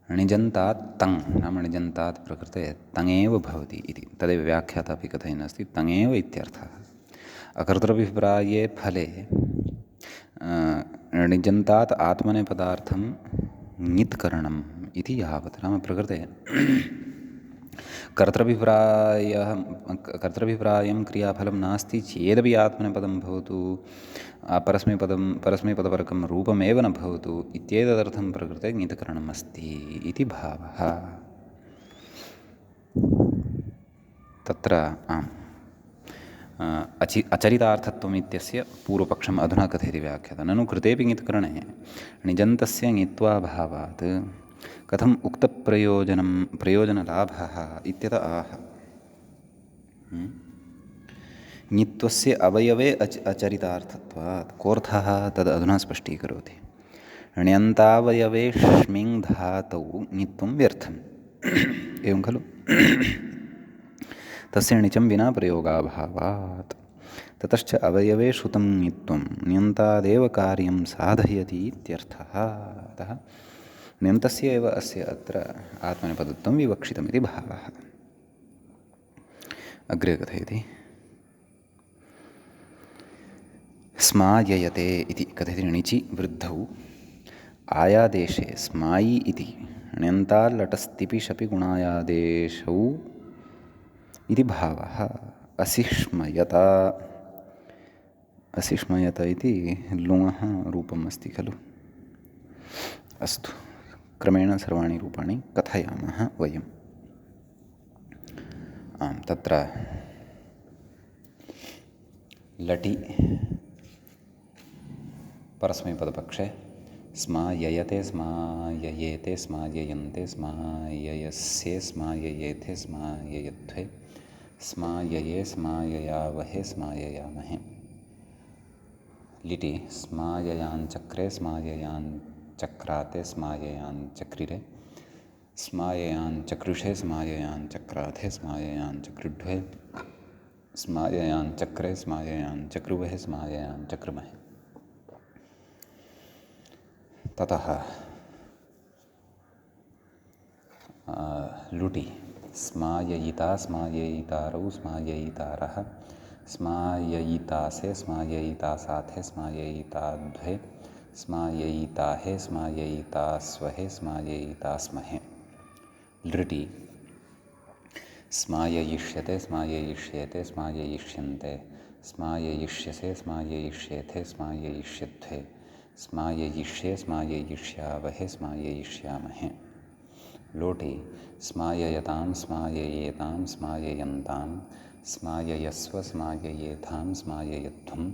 [SPEAKER 1] णिजन्तात् तङ् नाम णिजन्तात् प्रकृते तङेव भवति इति तदेव व्याख्याता अपि कथयन् अस्ति तङेव इत्यर्थः। अकर्तृभिप्राये फले णिजन्तात् आत्मनेपदार्थं ङित्करणम् इति यावत् नाम प्रकृते कर्तृभिप्रायं क्रियाफलं नास्ति चेदपि आत्मनेपदं भवतु परस्मैपदपरकं रूपमेव न भवतु इत्येतदर्थं प्रकृते ङित्करणम् अस्ति इति भावः। तत्र अचरितार्थत्वम् इत्यस्य पूर्वपक्षम् अधुना कथयति व्याख्याता ननु कृतेपि ङित्करणे णिजन्तस्य ङित्वाभावात् कथम् प्रयोजनलाभः इत्यत आह। ङित्वस्य अवयवे अचरितार्थत्वात् कोऽर्थः तद् अधुना स्पष्टीकरोति। ण्यन्तावयवे ष्मिङ् धातौ ङित्वं व्यर्थम् एवं खलु तस्य णिचं विना प्रयोगाभावात् ततश्च अवयवे श्रुतं ङित्वं ण्यन्तादेव कार्यं साधयति इत्यर्थः। अतः ण्यन्तस्य एव अस्य अत्र आत्मनेपदत्वं विवक्षितमिति भावः। अग्रे कथयति स्माययते इति कथयति णिचि वृद्धौ आयादेशे स्मायि इति ण्यन्ताल्लटस्तिपि शपि गुणायादेशौ इति भावः। असिष्मयत इति लुङः रूपम् अस्ति खलु। अस्तु क्रमेण सर्वाणि रूपाणि कथयामः वयम्। आम् तत्र लटि परस्मैपदपक्षे स्माययते स्माययेते स्माययन्ते स्माययस्ये स्माययेथे स्माययध्वे स्मायये स्माययावहे स्माययामहे। लिटि स्माययाञ्चक्रे स्माययाञ्चक्राते स्माययाञ्चक्रिरे स्माययाञ्चक्रुषे स्माययाञ्चक्राथे स्माययाञ्चक्रुड्वे स्माययाञ्चक्रे स्माययाञ्चक्रुवहे स्माययाञ्चक्रुमहे। ततः लुटि स्माययिता स्माययितारौ स्माययितारः स्माययितासे स्माययितासाथे स्माययिताध्वे स्माययिताहे स्माययितास्वहे स्माययितास्महे। लृटि स्माययिष्यते स्माययिष्येते स्माययिष्यन्ते स्माययिष्यसे स्माययिष्येथे स्माययिष्यध्वे स्माययिष्ये स्माययिष्यावहे स्माययिष्यामहे। लोटि स्माययतां स्माययेतां स्माययन्तां स्माययस्व स्माययेथां स्माययध्वं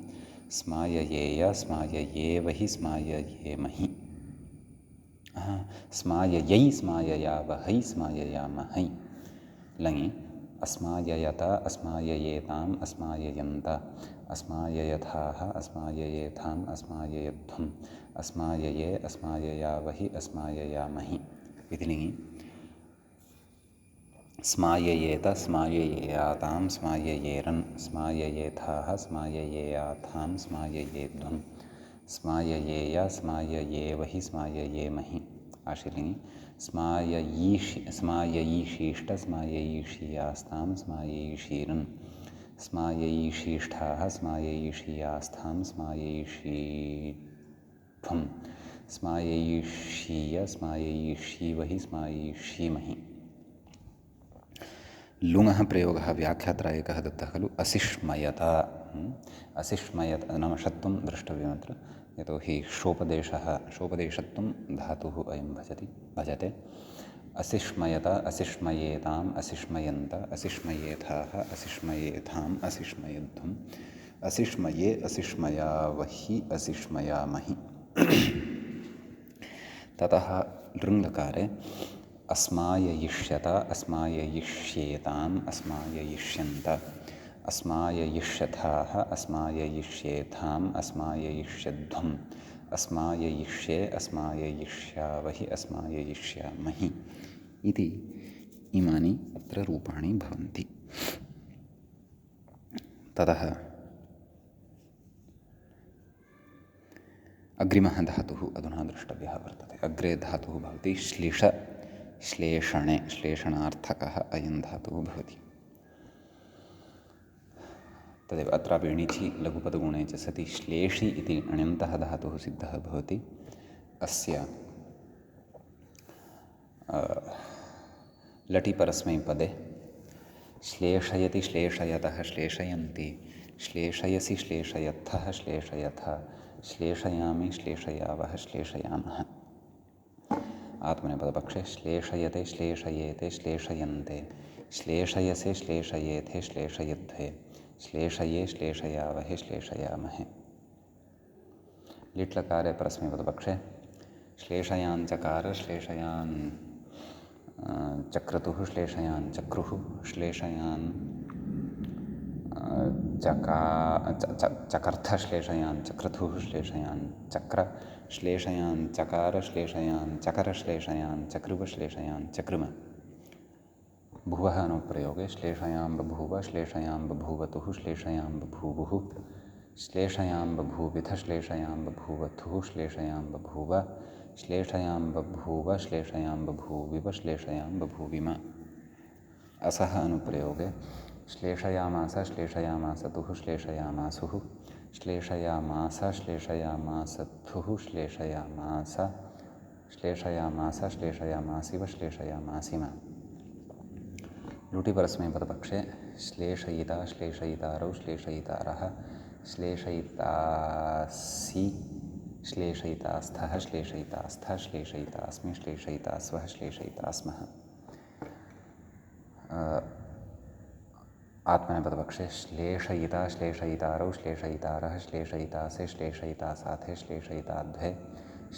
[SPEAKER 1] स्माययेय स्माययेवहि स्माययेमहि स्माययै स्माययावहै स्माययामहै लङि अस्माययत अस्माययेताम् अस्माययन्त अस्माययथाः अस्माययेथाम् अस्माययध्वम् अस्मायये अस्माययावहि अस्माययामहि इति लिङि स्माययेत स्माययेयातां स्माययेरन् स्माययेथाः स्माययेयाथां स्माययेध्वम् स्माययेय स्माययेवहि स्माययेमहि आशीर्लिङि स्माययीषीष्ट स्माययीषीयास्तां स्माययीषीरन् स्माययीषीष्ठाः स्माययीषीयास्थां स्माययीषीध्वम् स्माययीषीय स्माययीषीवहि स्माययीषीमहि लुङः प्रयोगः व्याख्यात्रायकः दत्तः खलु असिष्मयत असिष्मयत नाम षत्वं द्रष्टव्यमत्र यतोहि शोपदेशत्वं धातुः अयं भजते असिष्मयत असिष्मयेताम् असिष्मयन्त असिष्मयेथाः असिष्मयेथाम् असिष्मयध्वम् असिष्मये असिष्मयावहि असिष्मयामहि ततः लृङ्लकारे अस्माययिष्यत अस्माययिष्येताम् अस्माययिष्यन्त अस्माययिष्यथाः अस्माययिष्येथाम् अस्माययिष्यध्वम् अस्माययिष्ये अस्माययिष्यावहि अस्माययिष्यामहि इति इमानि अत्र रूपाणि भवन्ति। ततः अग्रिमः धातुः अधुना द्रष्टव्यः वर्तते। अग्रे धातुः भवति श्लिष श्लेषणे श्लेषणार्थकः अयं धातुः भवति। तदेव अत्रापि णिचि लघुपदगुणे च सति श्लेषि इति अण्यन्तः धातुः सिद्धः भवति। अस्य लटि परस्मैपदे श्लेषयति श्लेषयतः श्लेषयन्ति श्लेषयसि श्लेषयथः श्लेषयथ श्लेषयामि श्लेषयावः श्लेषयामः आत्मनेपदपक्षे श्लेषयते श्लेषयेते श्लेषयन्ते श्लेषयसे श्लेषयेथे श्लेषयध्वे श्लेषये श्लेषयावहे श्लेषयामहे लिट्लकारे परस्मैपदपक्षे श्लेषयान् चकार श्लेषयान् चक्रतुः श्लेषयान् चक्रुः श्लेषयान् चकर्थ श्लेषयान् चक्रतुः श्लेषयान् चक्र श्लेषयान् चकार श्लेषयान् चकर श्लेषयान् चक्रुव श्लेषयान् चक्रुम भुवः अनुप्रयोगे श्लेषयां बभूव श्लेषयां बभूवतुः श्लेषयां बभूवुः श्लेषयां बभूविथ श्लेषयां बभूवथुः श्लेषयां बभूव श्लेषयां बभूव श्लेषयां बभूविव श्लेषयां बभूविम असः अनुप्रयोगे श्लेषयामास श्लेषयामासतुः श्लेषयामासुः श्लेषयामास श्लेषयामासथुः श्लेषयामास श्लेषयामास श्लेषयामासिव श्लेषयामासिम लुटि परस्मैपदपक्षे श्लेषयिता श्लेषयितारौ श्लेषयितारः श्लेषयितासि श्लेषयितास्थः श्लेषयितास्थः श्लेषयितास्मि श्लेषयितास्वः श्लेषयितास्मः आत्मनेपदपक्षे श्लेषयिता श्लेषयितारौ श्लेषयितारः श्लेषयितासे श्लेषयितासाथे श्लेषयिताध्वे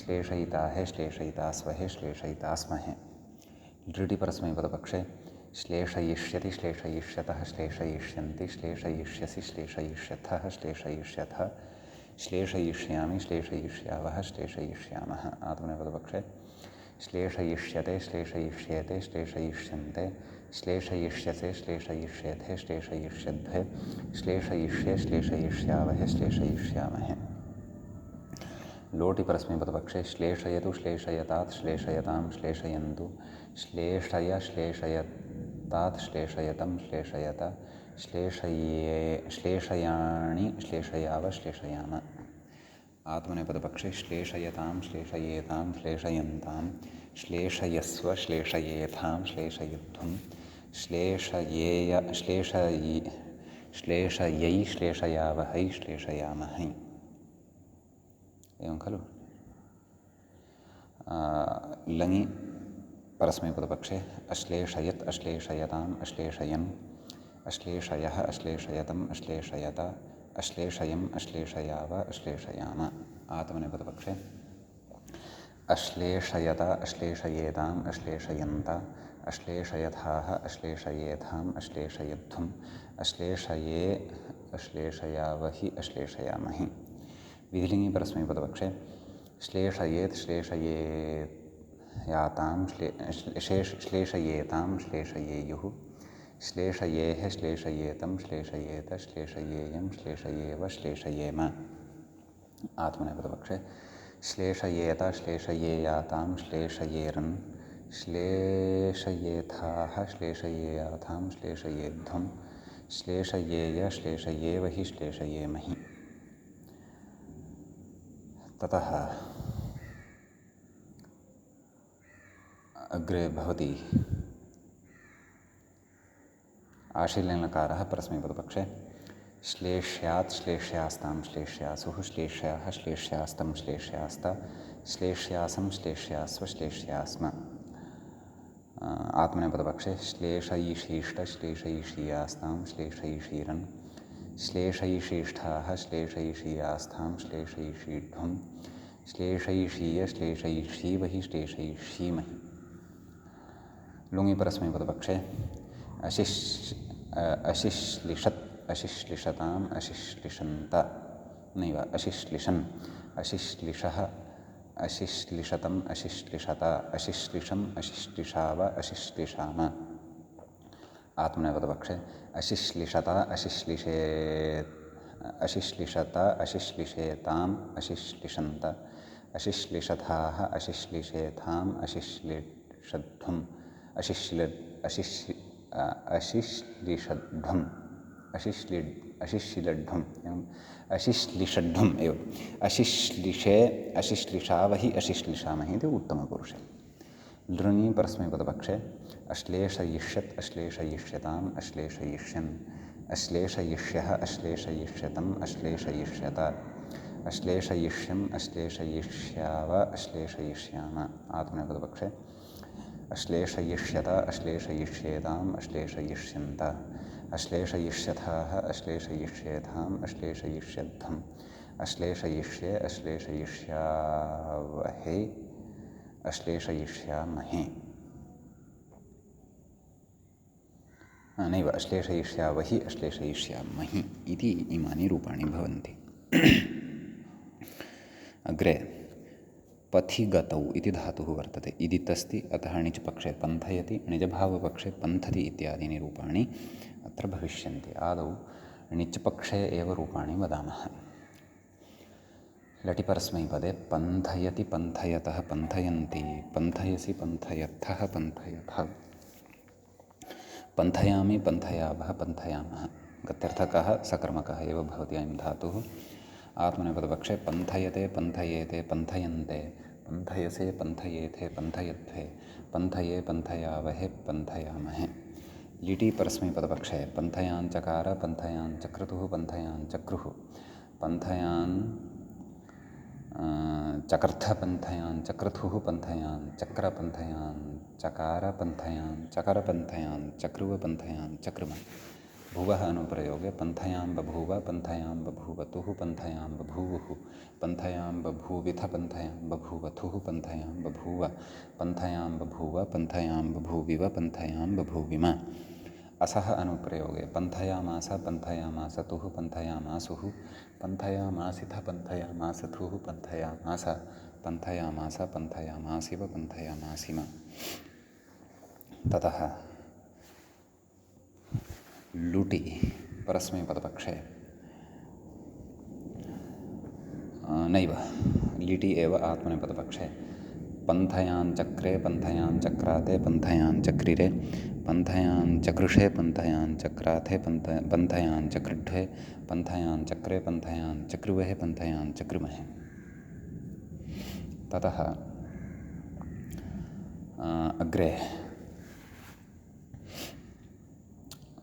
[SPEAKER 1] श्लेषयिताहे श्लेषयितास्वहे श्लेषयितास्महे लृटि परस्मैपदपक्षे श्लेषयिष्यति श्लेषयिष्यतः श्लेषयिष्यन्ति श्लेषयिष्यसि श्लेषयिष्यथः श्लेषयिष्यथ श्लेषयिष्यामि श्लेषयिष्यावः श्लेषयिष्यामः आत्मनेपदपक्षे श्लेषयिष्यते श्लेषयिष्येते श्लेषयिष्यन्ते श्लेषयिष्यसे श्लेषयिष्येथे श्लेषयिष्यध्वे श्लेषयिष्ये श्लेषयिष्यावहे श्लेषयिष्यामहे लोटि परस्मैपदपक्षे श्लेषयतु श्लेषयतात् श्लेषयतां श्लेषयन्तु श्लेषय श्लेषयतात् श्लेषयतं श्लेषयत श्लेषयाणि श्लेषयाव श्लेषयाम आत्मनेपदपक्षे श्लेषयतां श्लेषयेतां श्लेषयन्तां श्लेषयस्व श्लेषयेथां श्लेषयध्वं श्लेषयै श्लेषयावहै श्लेषयामहै एवं खलु लङि परस्मैपदपक्षे अश्लेषयत् अश्लेषयताम् अश्लेषयन् अश्लेषयः अश्लेषयतम् अश्लेषयत अश्लेषयम् अश्लेषयाव अश्लेषयाम आत्मनेपदपक्षे अश्लेषयत अश्लेषयेताम् अश्लेषयन्त अश्लेषयथाः अश्लेषयेथाम् अश्लेषयध्वम् अश्लेषये अश्लेषयावहि अश्लेषयामहि विधिलिङ्गि परस्मैपदपक्षे श्लेषयेत् श्लेषयेयातां श्लेषयेतां श्लेषयेयुः श्लेषयेः श्लेषयेतं श्लेषयेत श्लेषयेयं श्लेषयेव श्लेषयेम आत्मनेपदपक्षे श्लेषयेत श्लेषयेयातां श्लेषयेरन् श्लेषयेथाः श्लेषयेयाथां श्लेषयेध्वं श्लेषयेय श्लेषयेवहि श्लेषयेमहि ततः अग्रे भवति आशील्यनकारः परस्मैपदपक्षे श्लेष्यात् श्लेष्यास्तां श्लेष्यासुः श्लेष्याः श्लेष्यास्तं श्लेष्यास्त श्लेष्यासं श्लेष्यास्व श्लेष्यास्म आत्मनेपदपक्षे श्लेषयिषीष्ट श्लेषयिषीयास्तां श्लेषयिषीरन् श्लेषयिषीष्ठाः श्लेषयिषीयास्थां श्लेषयिषीढ्वं श्लेषयिषीय श्लेषयिषीवहि श्लेषयिषीमहि लुङि परस्मैपदपक्षे अशिश्लिषत् अशिश्लिषताम् अशिश्लिषन्त नैव अशिश्लिषन् अशिश्लिषः अशिश्लिषतम् अशिश्लिषत अशिश्लिषम् अशिश्लिषाव अशिश्लिषाम आत्मनेपदपक्षे अशिश्लिषत अशिश्लिषत अशिश्लिषेताम् अशिश्लिषन्त अशिश्लिषथाः अशिश्लिषेथाम् अशिश्लिषध्वम् अशिश्लिषध्वम् अशिश्लिषध्वम् एव अशिश्लिषे अशिश्लिषावहि अशिश्लिषामहि इति उत्तमपुरुषे लृङि परस्मैपदपक्षे अश्लेषयिष्यत् अश्लेषयिष्यताम् अश्लेषयिष्यन् अश्लेषयिष्यः अश्लेषयिष्यतम् अश्लेषयिष्यत अश्लेषयिष्यम् अश्लेषयिष्याव अश्लेषयिष्याम आत्मनेपदपक्षे अश्लेषयिष्यत अश्लेषयिष्येताम् अश्लेषयिष्यन्त अश्लेषयिष्यथाः अश्लेषयिष्येथाम् अश्लेषयिष्यध्वम् अश्लेषयिष्ये अश्लेषयिष्यावहे अश्लेषयिष्यामहे नैव अश्लेषयिष्यावहि अश्लेषयिष्यामहि इति इमानि रूपाणि भवन्ति अग्रे पथि गतौ इति धातुः वर्तते इदित् अस्ति अतः णिच् पक्षे पन्थयति निजभावपक्षे पन्थति इत्यादीनि रूपाणि अत्र भविष्यन्ति आदौ णिच् पक्षे एव रूपाणि वदामः लटिपरस्मैपदे पन्थयति पन्थयतः पन्थयन्ति पन्थयसि पन्थयर्थः पन्थयथ पन्थयामि पन्थयावः पन्थयामः गत्यर्थकः सकर्मकः एव भवति अयं धातुः आत्मनेपदपक्षे पन्थयते पन्थयेते पन्थयन्ते पन्थयसे पन्थयेथे पन्थयध्वे पन्थये पन्थयावहे पन्थयामहे लिटि परस्मैपदपक्षे पन्थयाञ्चकार पन्थयाञ्चक्रतुः पन्थयाञ्चक्रुः पन्थयान् चकर्थ पन्थयान् चक्रथुः पन्थयान् चक्र पन्थयान् चकार पन्थयान् चकर पन्थयान् चक्रुव पन्थयान् चक्रुम भुवः अनुप्रयोगे पन्थयां बभूव पन्थयां बभूवतुः पन्थयां बभूवुः पन्थयां बभूविथ पन्थयां बभूवथुः पन्थयां बभूव पन्थयां बभूव पन्थयां बभूविव पन्थयां बभूविम असः अनुप्रयोगे पन्थयामास पन्थयामासतुः पन्थयामासुः पन्थयामासिथ पन्थयामासथुः पन्थयामास पन्थयामास पन्थयामासिव पन्थयामासिम ततः लुटि परस्मैपदपक्षे नैव लिटि एव आत्मनेपदपक्षे पन्थयाञ्चक्रे पन्थयाञ्चक्राते पन्थयाञ्चक्रिरे पन्थयाञ्चकृषे पन्थयाञ्चक्राथे पन्थयाञ्चकृढ्वे पन्थयाञ्चक्रे पन्थयाञ्चक्रुवहे पन्थयाञ्चक्रुमहे ततः अग्रे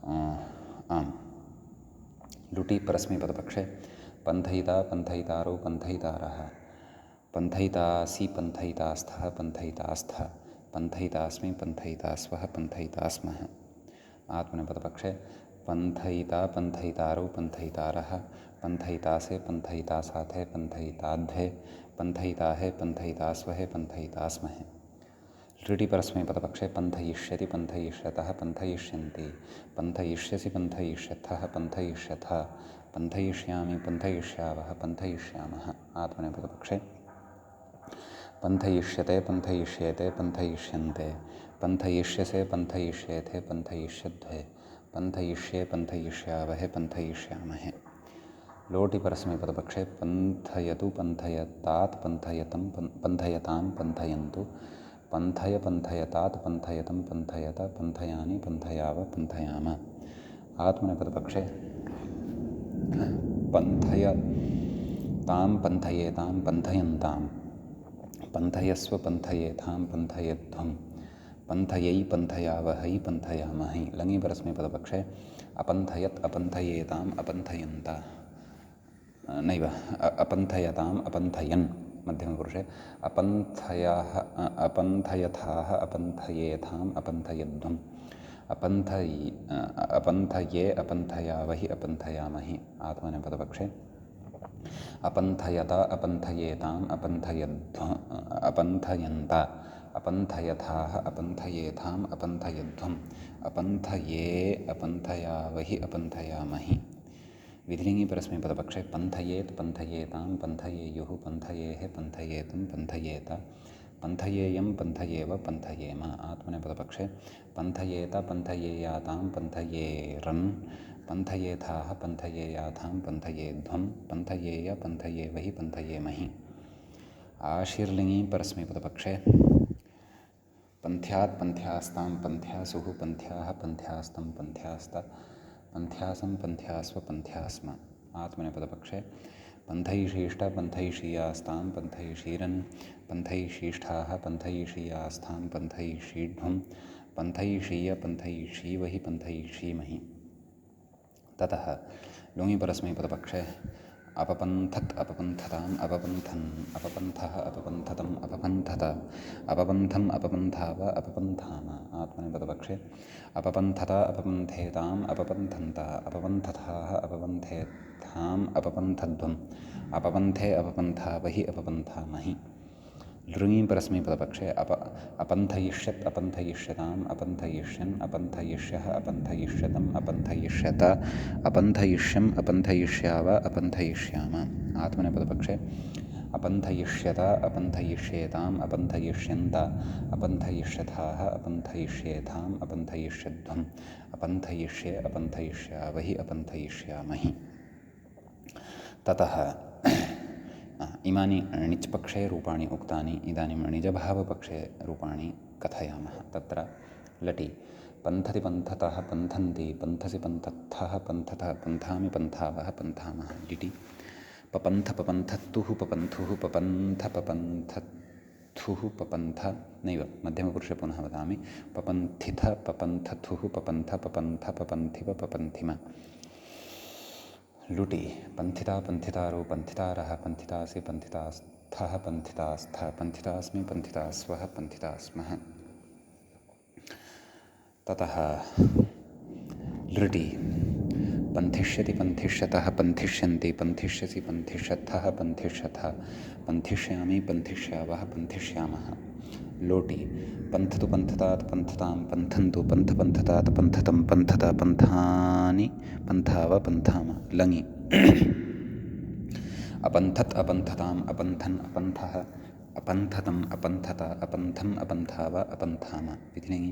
[SPEAKER 1] आम् लुटि परस्मैपदपक्षे पन्थयिता पन्थयितारौ पन्थयितारः पन्थयितासि पन्थयितास्थः पन्थयितास्थ पन्थयितास्मि पन्थयितास्वः पन्थयितास्मः आत्मनेपदपक्षे पंथयिता पंथयितारो पंथयितारः पंथयितासे पंथयितासाथे पंथयिताध्ये पंथयिताहे पंथयितास्वहे पंथयितास्महे। लृटि परस्मैपदपक्षे पंथयिष्यति पंथयिष्यतः पंथयिष्यन्ति पंथयिष्यसि पंथयिष्यथः पंथयिष्यथ पंथयिष्यामि पंथयिष्यावः पंथयिष्यामः। आत्मनेपदपक्षे पंथयिष्यते पंथयिष्येते पंथयिष्यन्ते पंथयिष्यसे पंथयिष्येथे पंथयिष्यध्वे पंथयिष्ये पंथयिष्यावहे पंथयिष्यामहे। लोटि परस्मैपदपक्षे पंथयतु पंथयतात् पंथयतं पंथयतां पंथयन्तु पंथय पंथयतात् पंथयतं पंथयत पंथयानि पंथयाव पंथयाम। आत्मनेपदपक्षे पंथयतां पंथयेतां पंथयन्तां पंथयस्व पंथयेथां पंथयध्वं पंथयै पंथयावहै पंथयामहै। लङि परस्मैपदपक्षे अपंथयत् अपंथयेताम् अपंथयन्त नैव अपंथयताम् अपंथयन्। मध्यमपुरुषे अपंथयाः अपंथयथाः अपंथयेथाम् अपंथयध्वम् अपंथये अपंथयावहि अपंथयामहि। आत्मनेपदपक्षे अपंथयत अपंथयेताम् अपंथयन्त अपंथयथाः अपंथयेथाम् अपंथयध्वम् अपंथये अपंथयावहि अपंथयामहि। विधिलिङि परस्मैपदपक्षे पंथयेत् पंथयेतां पंथयेयुः पंथयेः पंथयेतं पंथयेत पंथयेयं पंथयेव पंथयेम। आत्मनेपदपक्षे पंथयेत पंथयेयातां पंथयेरन् पंथयेथाः पंथयेयाथां पंथयेध्वं पंथयेय पंथयेवहि पंथयेमहि। आशीर्लिङि परस्मैपदपक्षे पंथ्यात् पंथ्यास्तां पंथ्यासुः पंथ्याः पंथ्यास्तं पंथ्यास्त पंथ्यासं पंथ्यास्व पंथ्यास्म। आत्मनेपदपक्षे पंथैषीष्ट पंथैषीयास्तां पंथैषीरन् पंथैषीष्ठाः पंथैषीयास्थां पंथैषीढ्वं पंथैषीय पंथैषीवहि पंथैषीमहि। ततः लुङि परस्मैपदपक्षे अपपन्थत् अपपन्थताम् अपपन्थन् अपपन्थः अपपन्थतम् अपपन्थत अपपन्थम् अपपन्थाव अपपन्थाम। आत्मनेपदपक्षे अपपन्थत अपपन्थेताम् अपपन्थन्त अपपन्थथाः अपपन्थेत्थाम् अपपन्थध्वम् अपपन्थे अपपन्थावहि अपपन्थामहि। लृङि परस्मैपदपक्षे अपन्थयिष्यत् अपन्थयिष्यताम् अपन्थयिष्यन् अपन्थयिष्यः अपन्थयिष्यतम् अपन्थयिष्यत अपन्थयिष्यम् अपन्थयिष्याव अपन्थयिष्याम। आत्मनेपदपक्षे अपन्थयिष्यत अपन्थयिष्येताम् अपन्थयिष्यन्त अपन्थयिष्यथाः अपन्थयिष्येथाम् अपन्थयिष्यध्वम् अपन्थयिष्ये अपन्थयिष्यावहि अपन्थयिष्यामहि। ततः इमानि णिच्पक्षे रूपाणि उक्तानि। इदानीं णिजभावपक्षे रूपाणि कथयामः। तत्र लटि पंथति पंथतः पंथन्ति पंथसि पंथत्थः पंथतः पंथामि पंथावः पंथामः। लिटि पपन्थ पपन्थत्तुः पपन्थुः पपन्थ पपन्थत्थुः पपन्थ नैव। मध्यमपुरुषे पुनः वदामि पपन्थिथ पपन्थथुः पपन्थ पपन्थ पपन्थिव पपन्थिम। लुटि पंथिता पंथितारो पंथितारः पंथितासि पंथितास्थः पंथितास्थ पंथितास्मि पंथितास्वः पंथितास्मः। ततः लृटि पंथिष्यति पंथिष्यतः पंथिष्यन्ति पंथिष्यसि पंथिष्यथः पंथिष्यथ पंथिष्यामि पंथिष्यावः पंथिष्यामः। लोटि पंथतु पंथतात् पंथतां पंथन्तु पंथपंथतात् पंथतं पंथत पंथानि पंथाव पंथाम। लङि अपन्थत् अपन्थताम् अपन्थन् अपन्थः अपन्थतम् अपन्थत अपन्थम् अपन्थाव अपन्थाम। विधिलिङि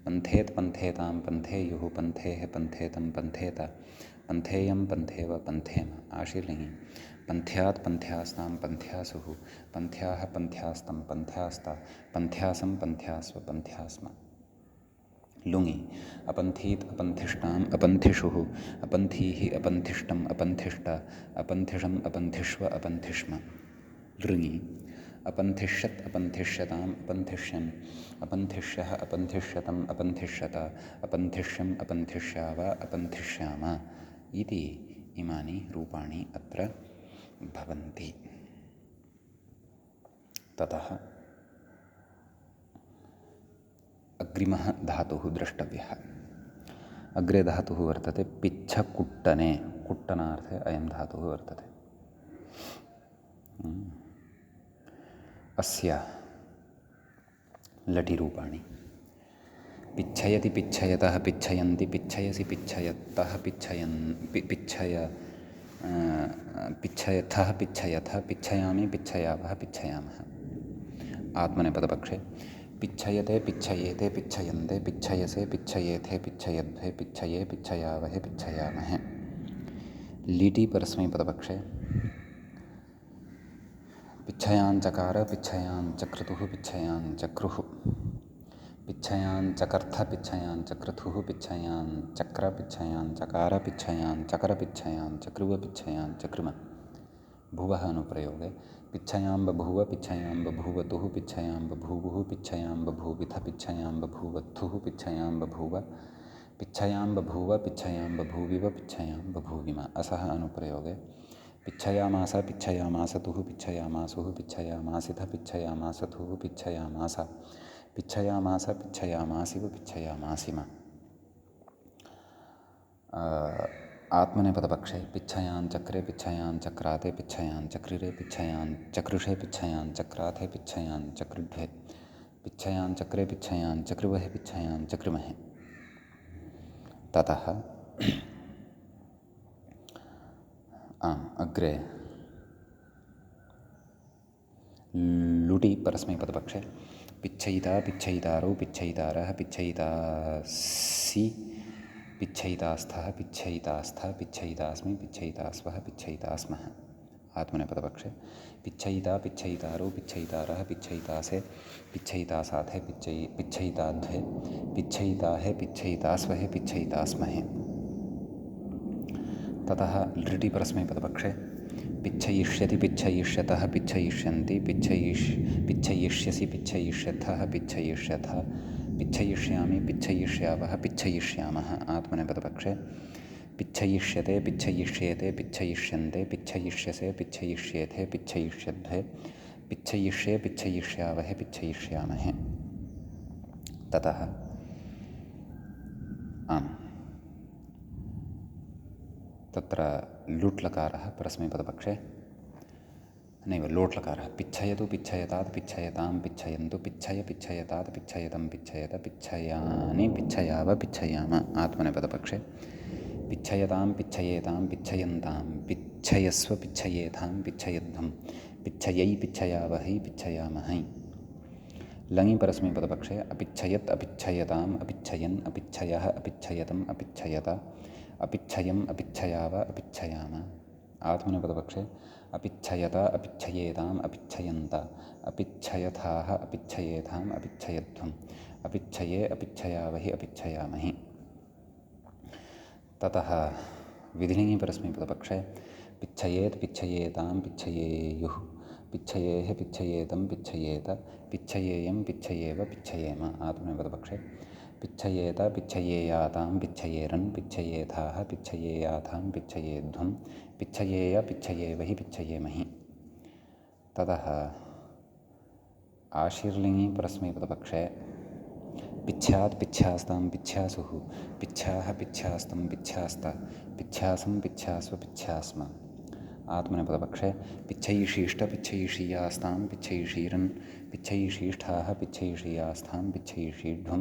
[SPEAKER 1] पंथेत् पंथेतां पंथेयुः पंथेः पंथेतं पंथेत पंथेयं पंथेव पंथेम। आशीर्लिङि पंथ्यात् पंथ्यास्तां पंथ्यासुः पंथ्याः पंथ्यास्तं पंथ्यास्त पंथ्यासं पंथ्यास्व पंथ्यास्म। लुङि अपन्थीत् अपन्थिष्टाम् अपन्थिषुः अपन्थीः अपन्थिष्टम् अपन्थिष्ट अपन्थिषम् अपन्थिष्व अपन्थिष्म। लृङि अपन्थिष्यत् अपन्थिष्यताम् अपन्थिष्यन् अपन्थिष्यः अपन्थिष्यतम् अपन्थिष्यत अपन्थिष्यम् अपन्थिष्याव अपन्थिष्याम इति इमानि रूपाणि अत्र भवन्ति। ततः अग्रिमः धातुः द्रष्टव्यः। अग्रे धातुः वर्तते पिच्छकुट्टने, कुट्टनार्थे अयं धातुः वर्तते। अस्य लटिरूपाणि पिच्छयति पिच्छयतः पिच्छयन्ति पिच्छयसि पिच्छयतः पिच्छयथः पिच्छयथः पिच्छयामि पिच्छयावः पिच्छयामः। आत्मनेपदपक्षे पिच्छयते पिच्छयेते पिच्छयन्ते पिच्छयसे पिच्छयेथे पिच्छयध्वे पिच्छये पिच्छयावहे पिच्छयामहे। लीटी परस्मैपदपक्षे पिच्छयाञ्चकार पिच्छयाञ्चक्रतुः पिच्छयाञ्चक्रुः पिच्छयाञ्चकर्थ पिच्छयाञ्चक्रतुः पिच्छयाञ्चक्र पिच्छयाञ्चकार पिच्छयाञ्चकर पिच्छयाञ्चक्रुव पिच्छयाञ्चक्रुम। भुवः अनुप्रयोगे पिच्छयां बभूव पिच्छयां बभूवतुः पिच्छयां बभूवुः पिच्छयां बभूविथ पिच्छयां बभूवत्थुः पिच्छयां बभूव पिच्छयां बभूव पिच्छयां बभूविव पिच्छयां बभूविम। असः अनुप्रयोगे पिच्छयामास पिच्छयामासतुः पिच्छयामासुः पिच्छयामासिथ पिच्छयामासथुः पिच्छयामास पिच्छयामास पिच्छयामासिव पिच्छयामासिम। आत्मनेपदपक्षे पिच्छयाञ्चक्रे पिच्छयाञ्चक्राते पिच्छयाञ्चक्रिरे पिच्छयाञ्चकृषे पिच्छयाञ्चक्राथे पिच्छयाञ्चकृढ्वे पिच्छयाञ्चक्रे पिच्छयाञ्चकृवहे पिच्छयाञ्चकृमहे। ततः अग्रे लुटि परस्मैपदपक्षे पिच्छयिता पिच्छयितारौ पिच्छयितारः पिच्छयितासि पिच्छयितास्थः पिच्छयितास्थ पिच्छयितास्मि पिच्छयितास्वः पिच्छयितास्मः। आत्मनेपदपक्षे पिच्छयिता पिच्छयितारौ पिच्छयितारः पिच्छयितासे पिच्छयितासाथे पिच्छयिताध्वे पिच्छयिताहे पिच्छयितास्वहे पिच्छयितास्महे। ततः लृटि परस्मैपदपक्षे पिच्छयिष्यति पिच्छयिष्यतः पिच्छयिष्यन्ति पिच्छयिष्यसि पिच्छयिष्यथः पिच्छयिष्यथ पिच्छयिष्यामि पिच्छयिष्यावः पिच्छयिष्यामः। आत्मनेपदपक्षे पिच्छयिष्यते पिच्छयिष्येते पिच्छयिष्यन्ते पिच्छयिष्यसे पिच्छयिष्येथे पिच्छयिष्यध्वे पिच्छयिष्ये पिच्छयिष्यावहे पिच्छयिष्यामहे। ततः तत्र लुट्लकारः परस्मैपदपक्षे नैव लोट्लकारः पिच्छयतु पिच्छयतात् पिच्छयतां पिच्छयन्तु पिच्छय पिच्छयतात् पिच्छयतं पिच्छयत पिच्छयानि पिच्छयाव पिच्छयाम। आत्मनेपदपक्षे पिच्छयतां पिच्छयेतां पिच्छयन्तां पिच्छयस्व पिच्छयेथां पिच्छयध्वं पिच्छयै पिच्छयावहै पिच्छयामहै। लङि परस्मैपदपक्षे अपिच्छयत् अपिच्छयताम् अपिच्छयन् अपिच्छयः अपिच्छयतम् अपिच्छयत अपिच्छयम् अपिच्छयाव अपिच्छयाम। आत्मनेपदपक्षे अपिच्छयत अपिच्छयेताम् अपिच्छयन्त अपिच्छयथाः अपिच्छयेथाम् अपिच्छयध्वम् अपिच्छये अपिच्छयावहि अपिच्छयामहि। ततः विधिलिङि परस्मैपदपक्षे पिच्छयेत् पिच्छयेतां पिच्छयेयुः पिच्छयेः पिच्छयेतं पिच्छयेत पिच्छयेयं पिच्छयेव पिच्छयेम। आत्मनेपदपक्षे पिच्छयेत पिच्छयेयातां पिच्छयेरन् पिच्छयेथाः पिच्छयेयाथां पिच्छयेध्वं पिच्छयेय पिच्छयेवहि पिच्छयेमहि। ततः आशीर्लिङि परस्मैपदपक्षे पिच्छात् पिच्छास्तां पिच्छासुः पिच्छाः पिच्छास्तं पिच्छास्त पिच्छासं पिच्छास्व पिच्छास्म। आत्मनेपदपक्षे पिच्छयिषीष्ट पिच्छयिषीयास्तां पिच्छयिषीरन् पिच्छयिषीष्ठाः पिच्छयिषीयास्थां पिच्छयिषीढ्वं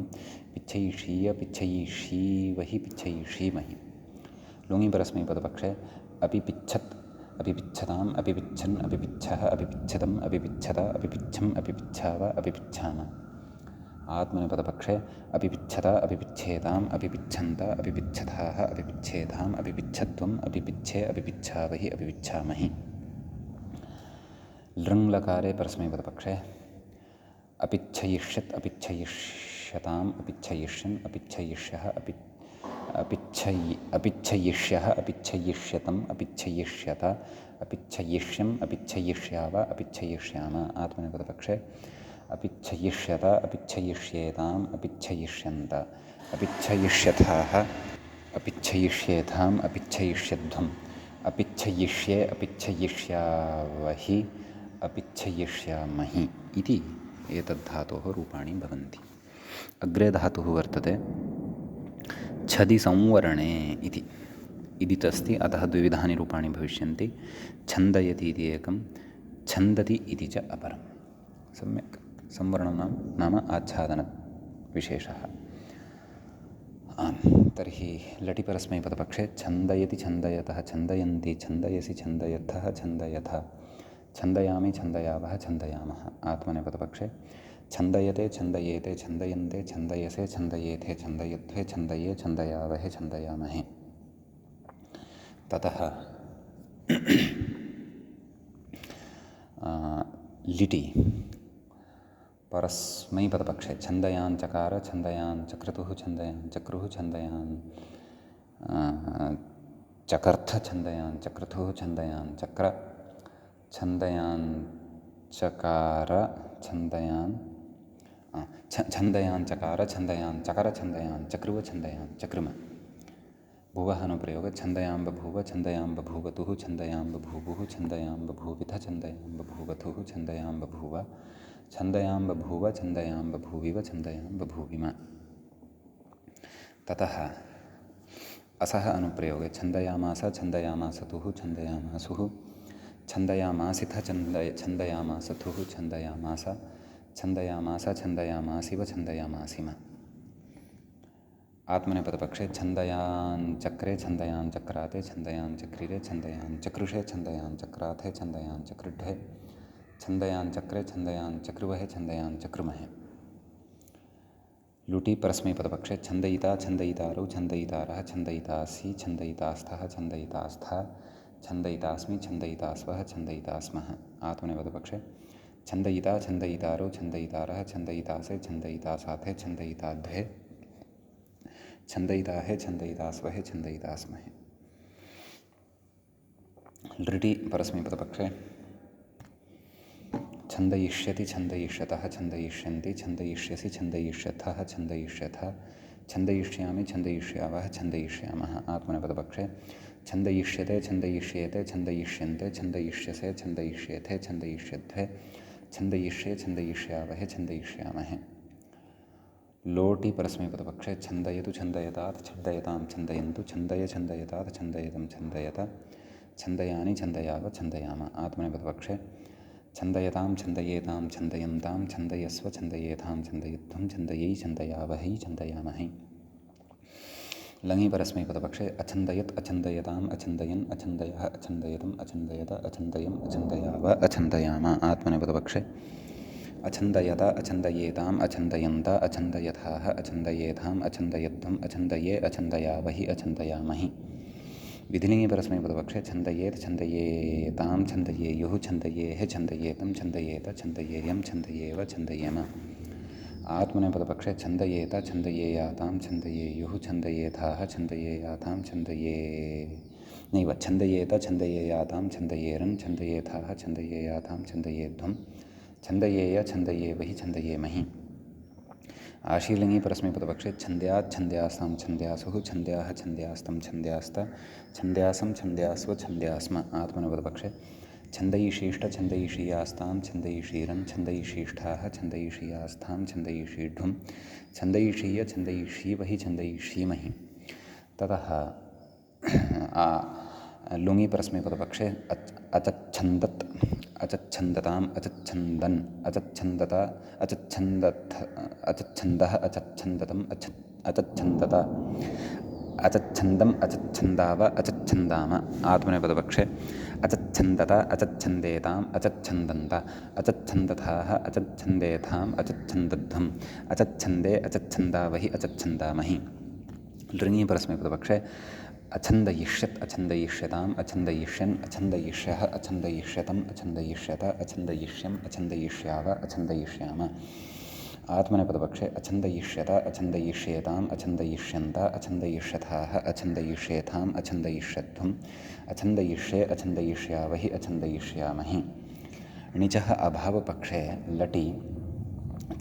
[SPEAKER 1] पिच्छयिषीय पिच्छयिषीवहि पिच्छयिषीमहि। लुङि परस्मैपदपक्षे अपिपिच्छत् अपिपिच्छताम् अपिपिच्छन् अपिपिच्छः अपिपिच्छतम् अपिपिच्छत अपिपिच्छम् अपिपिच्छाव अपिपिच्छाम। आत्मनेपदपक्षे अपिपिच्छत अपिपिच्छेताम् अपिपिच्छन्त अपिपिच्छथाः अपिपिच्छेताम् अपिपिच्छध्वम् अपिपिच्छे अपिपिच्छावहि अपिपिच्छामहि। लृङ्लकारे परस्मैपदपक्षे अपिच्छयिष्यत् अपिच्छयिष्यताम् अपिच्छयिष्यन् अपिच्छयिष्यः अपिच्छयिष्यः अपिच्छयिष्यतम् अपिच्छयिष्यत अपिच्छयिष्यम् अपिच्छयिष्याव अपिच्छयिष्याम। आत्मनेपदपक्षे अपिच्छयिष्यत अपिच्छयिष्येताम् अपिच्छयिष्यन्त अपिच्छयिष्यथाः अपिच्छयिष्येथाम् अपिच्छयिष्यध्वम् अपिच्छयिष्ये अपिच्छयिष्यावहि अपिच्छयिष्यामहि इति एतद्धातोः रूपाणि भवन्ति। अग्रे धातुः वर्तते छदि संवरणे इति इदित् अस्ति, अतः द्विविधानि रूपाणि भविष्यन्ति। छन्दयति इति एकं, छन्दति इति च अपरं। सम्यक्। संवरणं नाम आच्छादनविशेषः। तर्हि लटि परस्मैपदपक्षे छन्दयति छन्दयतः छन्दयन्ति छन्दयसि छन्दयथः छन्दयथ छन्दयामि छन्दयावः छन्दयामः। आत्मनेपदपक्षे छन्दयते छन्दयेते छन्दयन्ते छन्दयसे छन्दयेथे छन्दयध्वे छन्दये छन्दयावहे छन्दयामहे। ततः लिटि परस्मैपदपक्षे छन्दयान् चकार छन्दयान् चक्रतुः छन्दयान् चक्रुः छन्दयान् चकर्थ छन्दयान् चक्रतुः छन्दयान् चक्र छन्दयान् चकार छन्दयान् छन्दयान् चकार छन्दयान् चकर छन्दयान् चक्रुव छन्दयान् चक्रुम। भुवः अनुप्रयोग छन्दयां बभूव छन्दयां बभूवतुः छन्दयां बभूवुः छन्दयां बभूविथ छन्दयां बभूवथुः छन्दयां बभूव छन्दयां बभूव छन्दयां बभूविव छन्दयां बभूविम। ततः असः अनुप्रयोगे छन्दयामास छन्दयामासतुः छन्दयामासुः छन्दयामासिथ छन्दयामासथुः छन्दयामास छन्दयामास छन्दयामासिव छन्दयामासिम। आत्मनेपदपक्षे छन्दयान् चक्रे छन्दयान् चक्राते छन्दयान् चक्रिरे छन्दयान् चक्रुषे छन्दयान् चक्राथे छन्दयान् चक्रुढ्वे छन्दयान् चक्रे छन्दयान् चक्रुवहे छन्दयान् चक्रुमहे। लुटि परस्मैपदपक्षे छन्दयिता छन्दयितारौ छन्दयितारः छन्दयितासि छन्दयितास्थः छन्दयितास्था छन्दयितास्मि छन्दयितास्वः छन्दयितास्मः। आत्मनेपदपक्षे छन्दयिता छन्दयितारौ छन्दयितारः छन्दयितासे छन्दयितासाथे छन्दयिताध्वे छन्दयिताहे छन्दयितास्वहे छन्दयितास्महे। लृटि परस्मैपदपक्षे छन्दयिष्यति छन्दयिष्यतः छन्दयिष्यन्ति छन्दयिष्यसि छन्दयिष्यथः छन्दयिष्यथ छन्दयिष्यामि छन्दयिष्यावः छन्दयिष्यामः। आत्मनेपदपक्षे छन्दयिष्यते छन्दयिष्येते छन्दयिष्यन्ते छन्दयिष्यसे छन्दयिष्येथे छन्दयिष्यध्वे छन्दयिष्ये छन्दयिष्यावहे छन्दयिष्यामहे। लोटि परस्मैपदपक्षे छन्दयतु छन्दयतात् छन्दयतां छन्दयन्तु छन्दय छन्दयतात् छन्दयतं छन्दयत छन्दयानि छन्दयाव छन्दयाम। आत्मनेपदपक्षे छन्दयतां छन्दयेतां छन्दयन्तां छन्दयस्व छन्दयेथां छन्दयध्वं छन्दयै छन्दयावहै छन्दयामहै। लङि परस्मैपदपक्षे अछन्दयत् अछन्दयताम् अछन्दयन् अछन्दयः अछन्दयतम् अछन्दयत अछन्दयम् अछन्दयाव अछन्दयाम। आत्मनेपदपक्षे अछन्दयत अछन्दयेताम् अछन्दयन्त अछन्दयथाः अछन्दयेथाम् अछन्दयध्वम् अछन्दये अछन्दयावहि अछन्दयामहि। विधिलिङ्गि परस्मैपदपक्षे छन्दयेत् छन्दयेतां छन्दयेयुः छन्दयेः छन्दयेतं छन्दयेत छन्दयेयं छन्दयेव छन्दयेम। आत्मनेपदपक्षे छन्दयेत छन्दयेयातां छन्दयेयुः छन्दयेथाः छन्दयेयातां छन्दये नैव छन्दयेत छन्दयेयातां छन्दयेरन् छन्दयेथाः छन्दयेयातां छन्दयेध्वं छन्दयेय छन्दयेवहि छन्दयेमहि। आशीर्लिङ्गि परस्मैपदपक्षे छन्द्यात् छन्द्यास्तां छन्द्यासुः छन्द्याः छन्द्यास्तं छन्द्यास्त छन्द्यासं छन्द्यास्व छन्द्यास्म। आत्मनेपदपक्षे छन्दयिषीष्ट छन्दयिषीयास्तां छन्दयिषीरन् छन्दयिषीष्ठाः छन्दयिषीयास्थां छन्दयिषीढ्वं छन्दयिषीय छन्दयिषीवहि छन्दयिषीमहि। ततः लुङि परस्मैपदपक्षे अचच्छन्दत् अचच्छन्दताम् अचच्छन्दन् अचच्छन्दत अचच्छन्दथ अचच्छन्दः अचच्छन्दतम् अचच्छन्दत अचच्छन्दम् अचच्छन्दाव अचच्छन्दाम। आत्मनेपदपक्षे अचच्छन्दत अचच्छन्देताम् अचच्छन्दन्त अचच्छन्दथाः अचच्छन्देथाम् अचच्छन्दध्वम् अचच्छन्दे अचच्छन्दावहि अचच्छन्दामहि। लृङि परस्मैपदपक्षे अछन्दयिष्यत् अछन्दयिष्यताम् अछन्दयिष्यन् अछन्दयिष्यः अछन्दयिष्यतम् अछन्दयिष्यत अछन्दयिष्यम् अछन्दयिष्याव अछन्दयिष्याम। आत्मनेपदपक्षे अछन्दयिष्यत अछन्दयिष्येताम् अछन्दयिष्यन्त अछन्दयिष्यथाः अछन्दयिष्येथाम् अछन्दयिष्यध्वम् अछन्दयिष्ये अछन्दयिष्यावहि अछन्दयिष्यामहि। णिचः अभावपक्षे लटि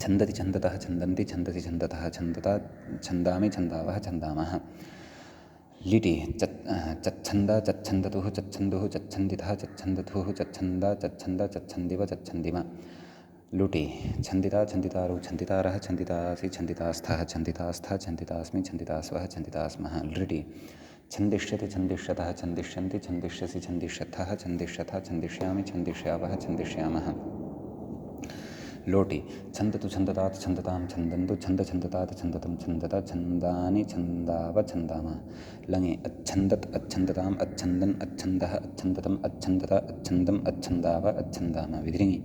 [SPEAKER 1] छन्दति छन्दतः छन्दन्ति छन्दसि छन्दतः छन्दता छन्दामि छन्दावः छन्दामः। लिटि चच्छन्द चच्छन्दतुः चच्छन्दुः चच्छन्दितः चच्छन्दथुः चच्छन्द चच्छन्द चच्छन्दिव चच्छन्दिम। लुटि छन्दिता छन्दितारौ छन्दितारः छन्दितासि छन्दितास्थः छन्दितास्था छन्दितास्मि छन्दितास्वः छन्दितास्मः लृटि छन्दिष्यति छन्दिष्यतः छन्दिष्यन्ति छन्दिष्यसि छन्दिष्यथः छन्दिष्यथा छन्दिष्यामि छन्दिष्यावः छन्दिष्यामः लोटि छन्दतु छन्दतात् छन्दतां छन्दन्तु छन्द छन्दतात् छन्दतं छन्दत छन्दानि छन्दाव छन्दामः लङि अच्छन्दत् अच्छन्दताम् अच्छन्दन् अच्छन्दः अच्छन्दतम् अच्छन्दत अच्छन्दम् अच्छन्दाव अच्छन्दाम विधिङि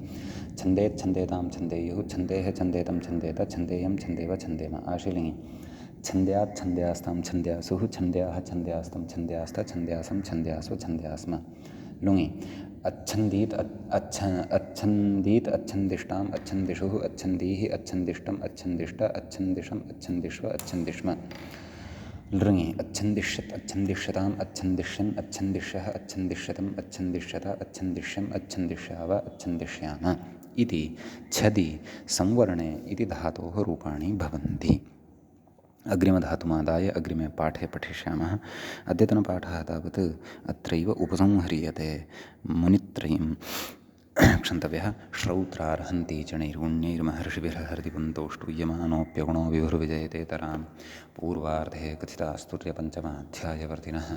[SPEAKER 1] छन्देत् छन्देतां छन्देयुः छन्देः छन्देतं छन्देत छन्देयं छन्देव छन्देम आशिलिङि छन्द्यात् छन्द्यास्तां छन्द्यासुः छन्द्याः छन्द्यास्तं छन्द्यास्त छन्द्यासं छन्द्यासु छन्द्यास्म लुङि अच्छन्दीत् अच्छन्दीत् अच्छन्दिष्टाम् अच्छन्दिषुः अच्छन्दीः अच्छन्दिष्टम् अच्छन्दिष्ट अच्छन्दिषम् अच्छन्दिष्व अच्छन्दिष्म लृङि अच्छन्दिष्यत् अच्छन्दिष्यताम् अच्छन्दिष्यन् अच्छन्दिष्यः अच्छन्दिष्यतम् अच्छन्दिष्यत अच्छन्दिष्यम् अच्छन्दिष्याव अच्छन्दिष्याम इति छदि संवर्णे इति धातोः रूपाणि भवन्ति। अग्रिमधातुमादाय अग्रिमे पाठे पठिष्यामः। अद्यतनपाठः तावत् अत्रैव उपसंह्रियते। मुनित्रयं क्षन्तव्यः श्रौत्रार्हन्ति च नैर्गुण्यैर्महर्षिभिर्हरिपुन्तोष्टूयमानोऽप्यगुणो विभुर्विजयतेतरां पूर्वार्धे कथितास्तुर्यपञ्चमाध्यायवर्तिनः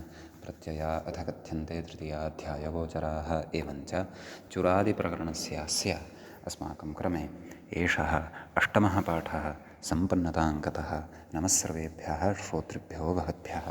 [SPEAKER 1] प्रत्यया अथ कथ्यन्ते तृतीयाध्यायगोचराः एवञ्च चुरादिप्रकरणस्यास्य अस्माकं क्रमे एषः अष्टमः पाठः सम्पन्नताङ्गतः। नमः सर्वेभ्यः श्रोतृभ्यो भवद्भ्यः।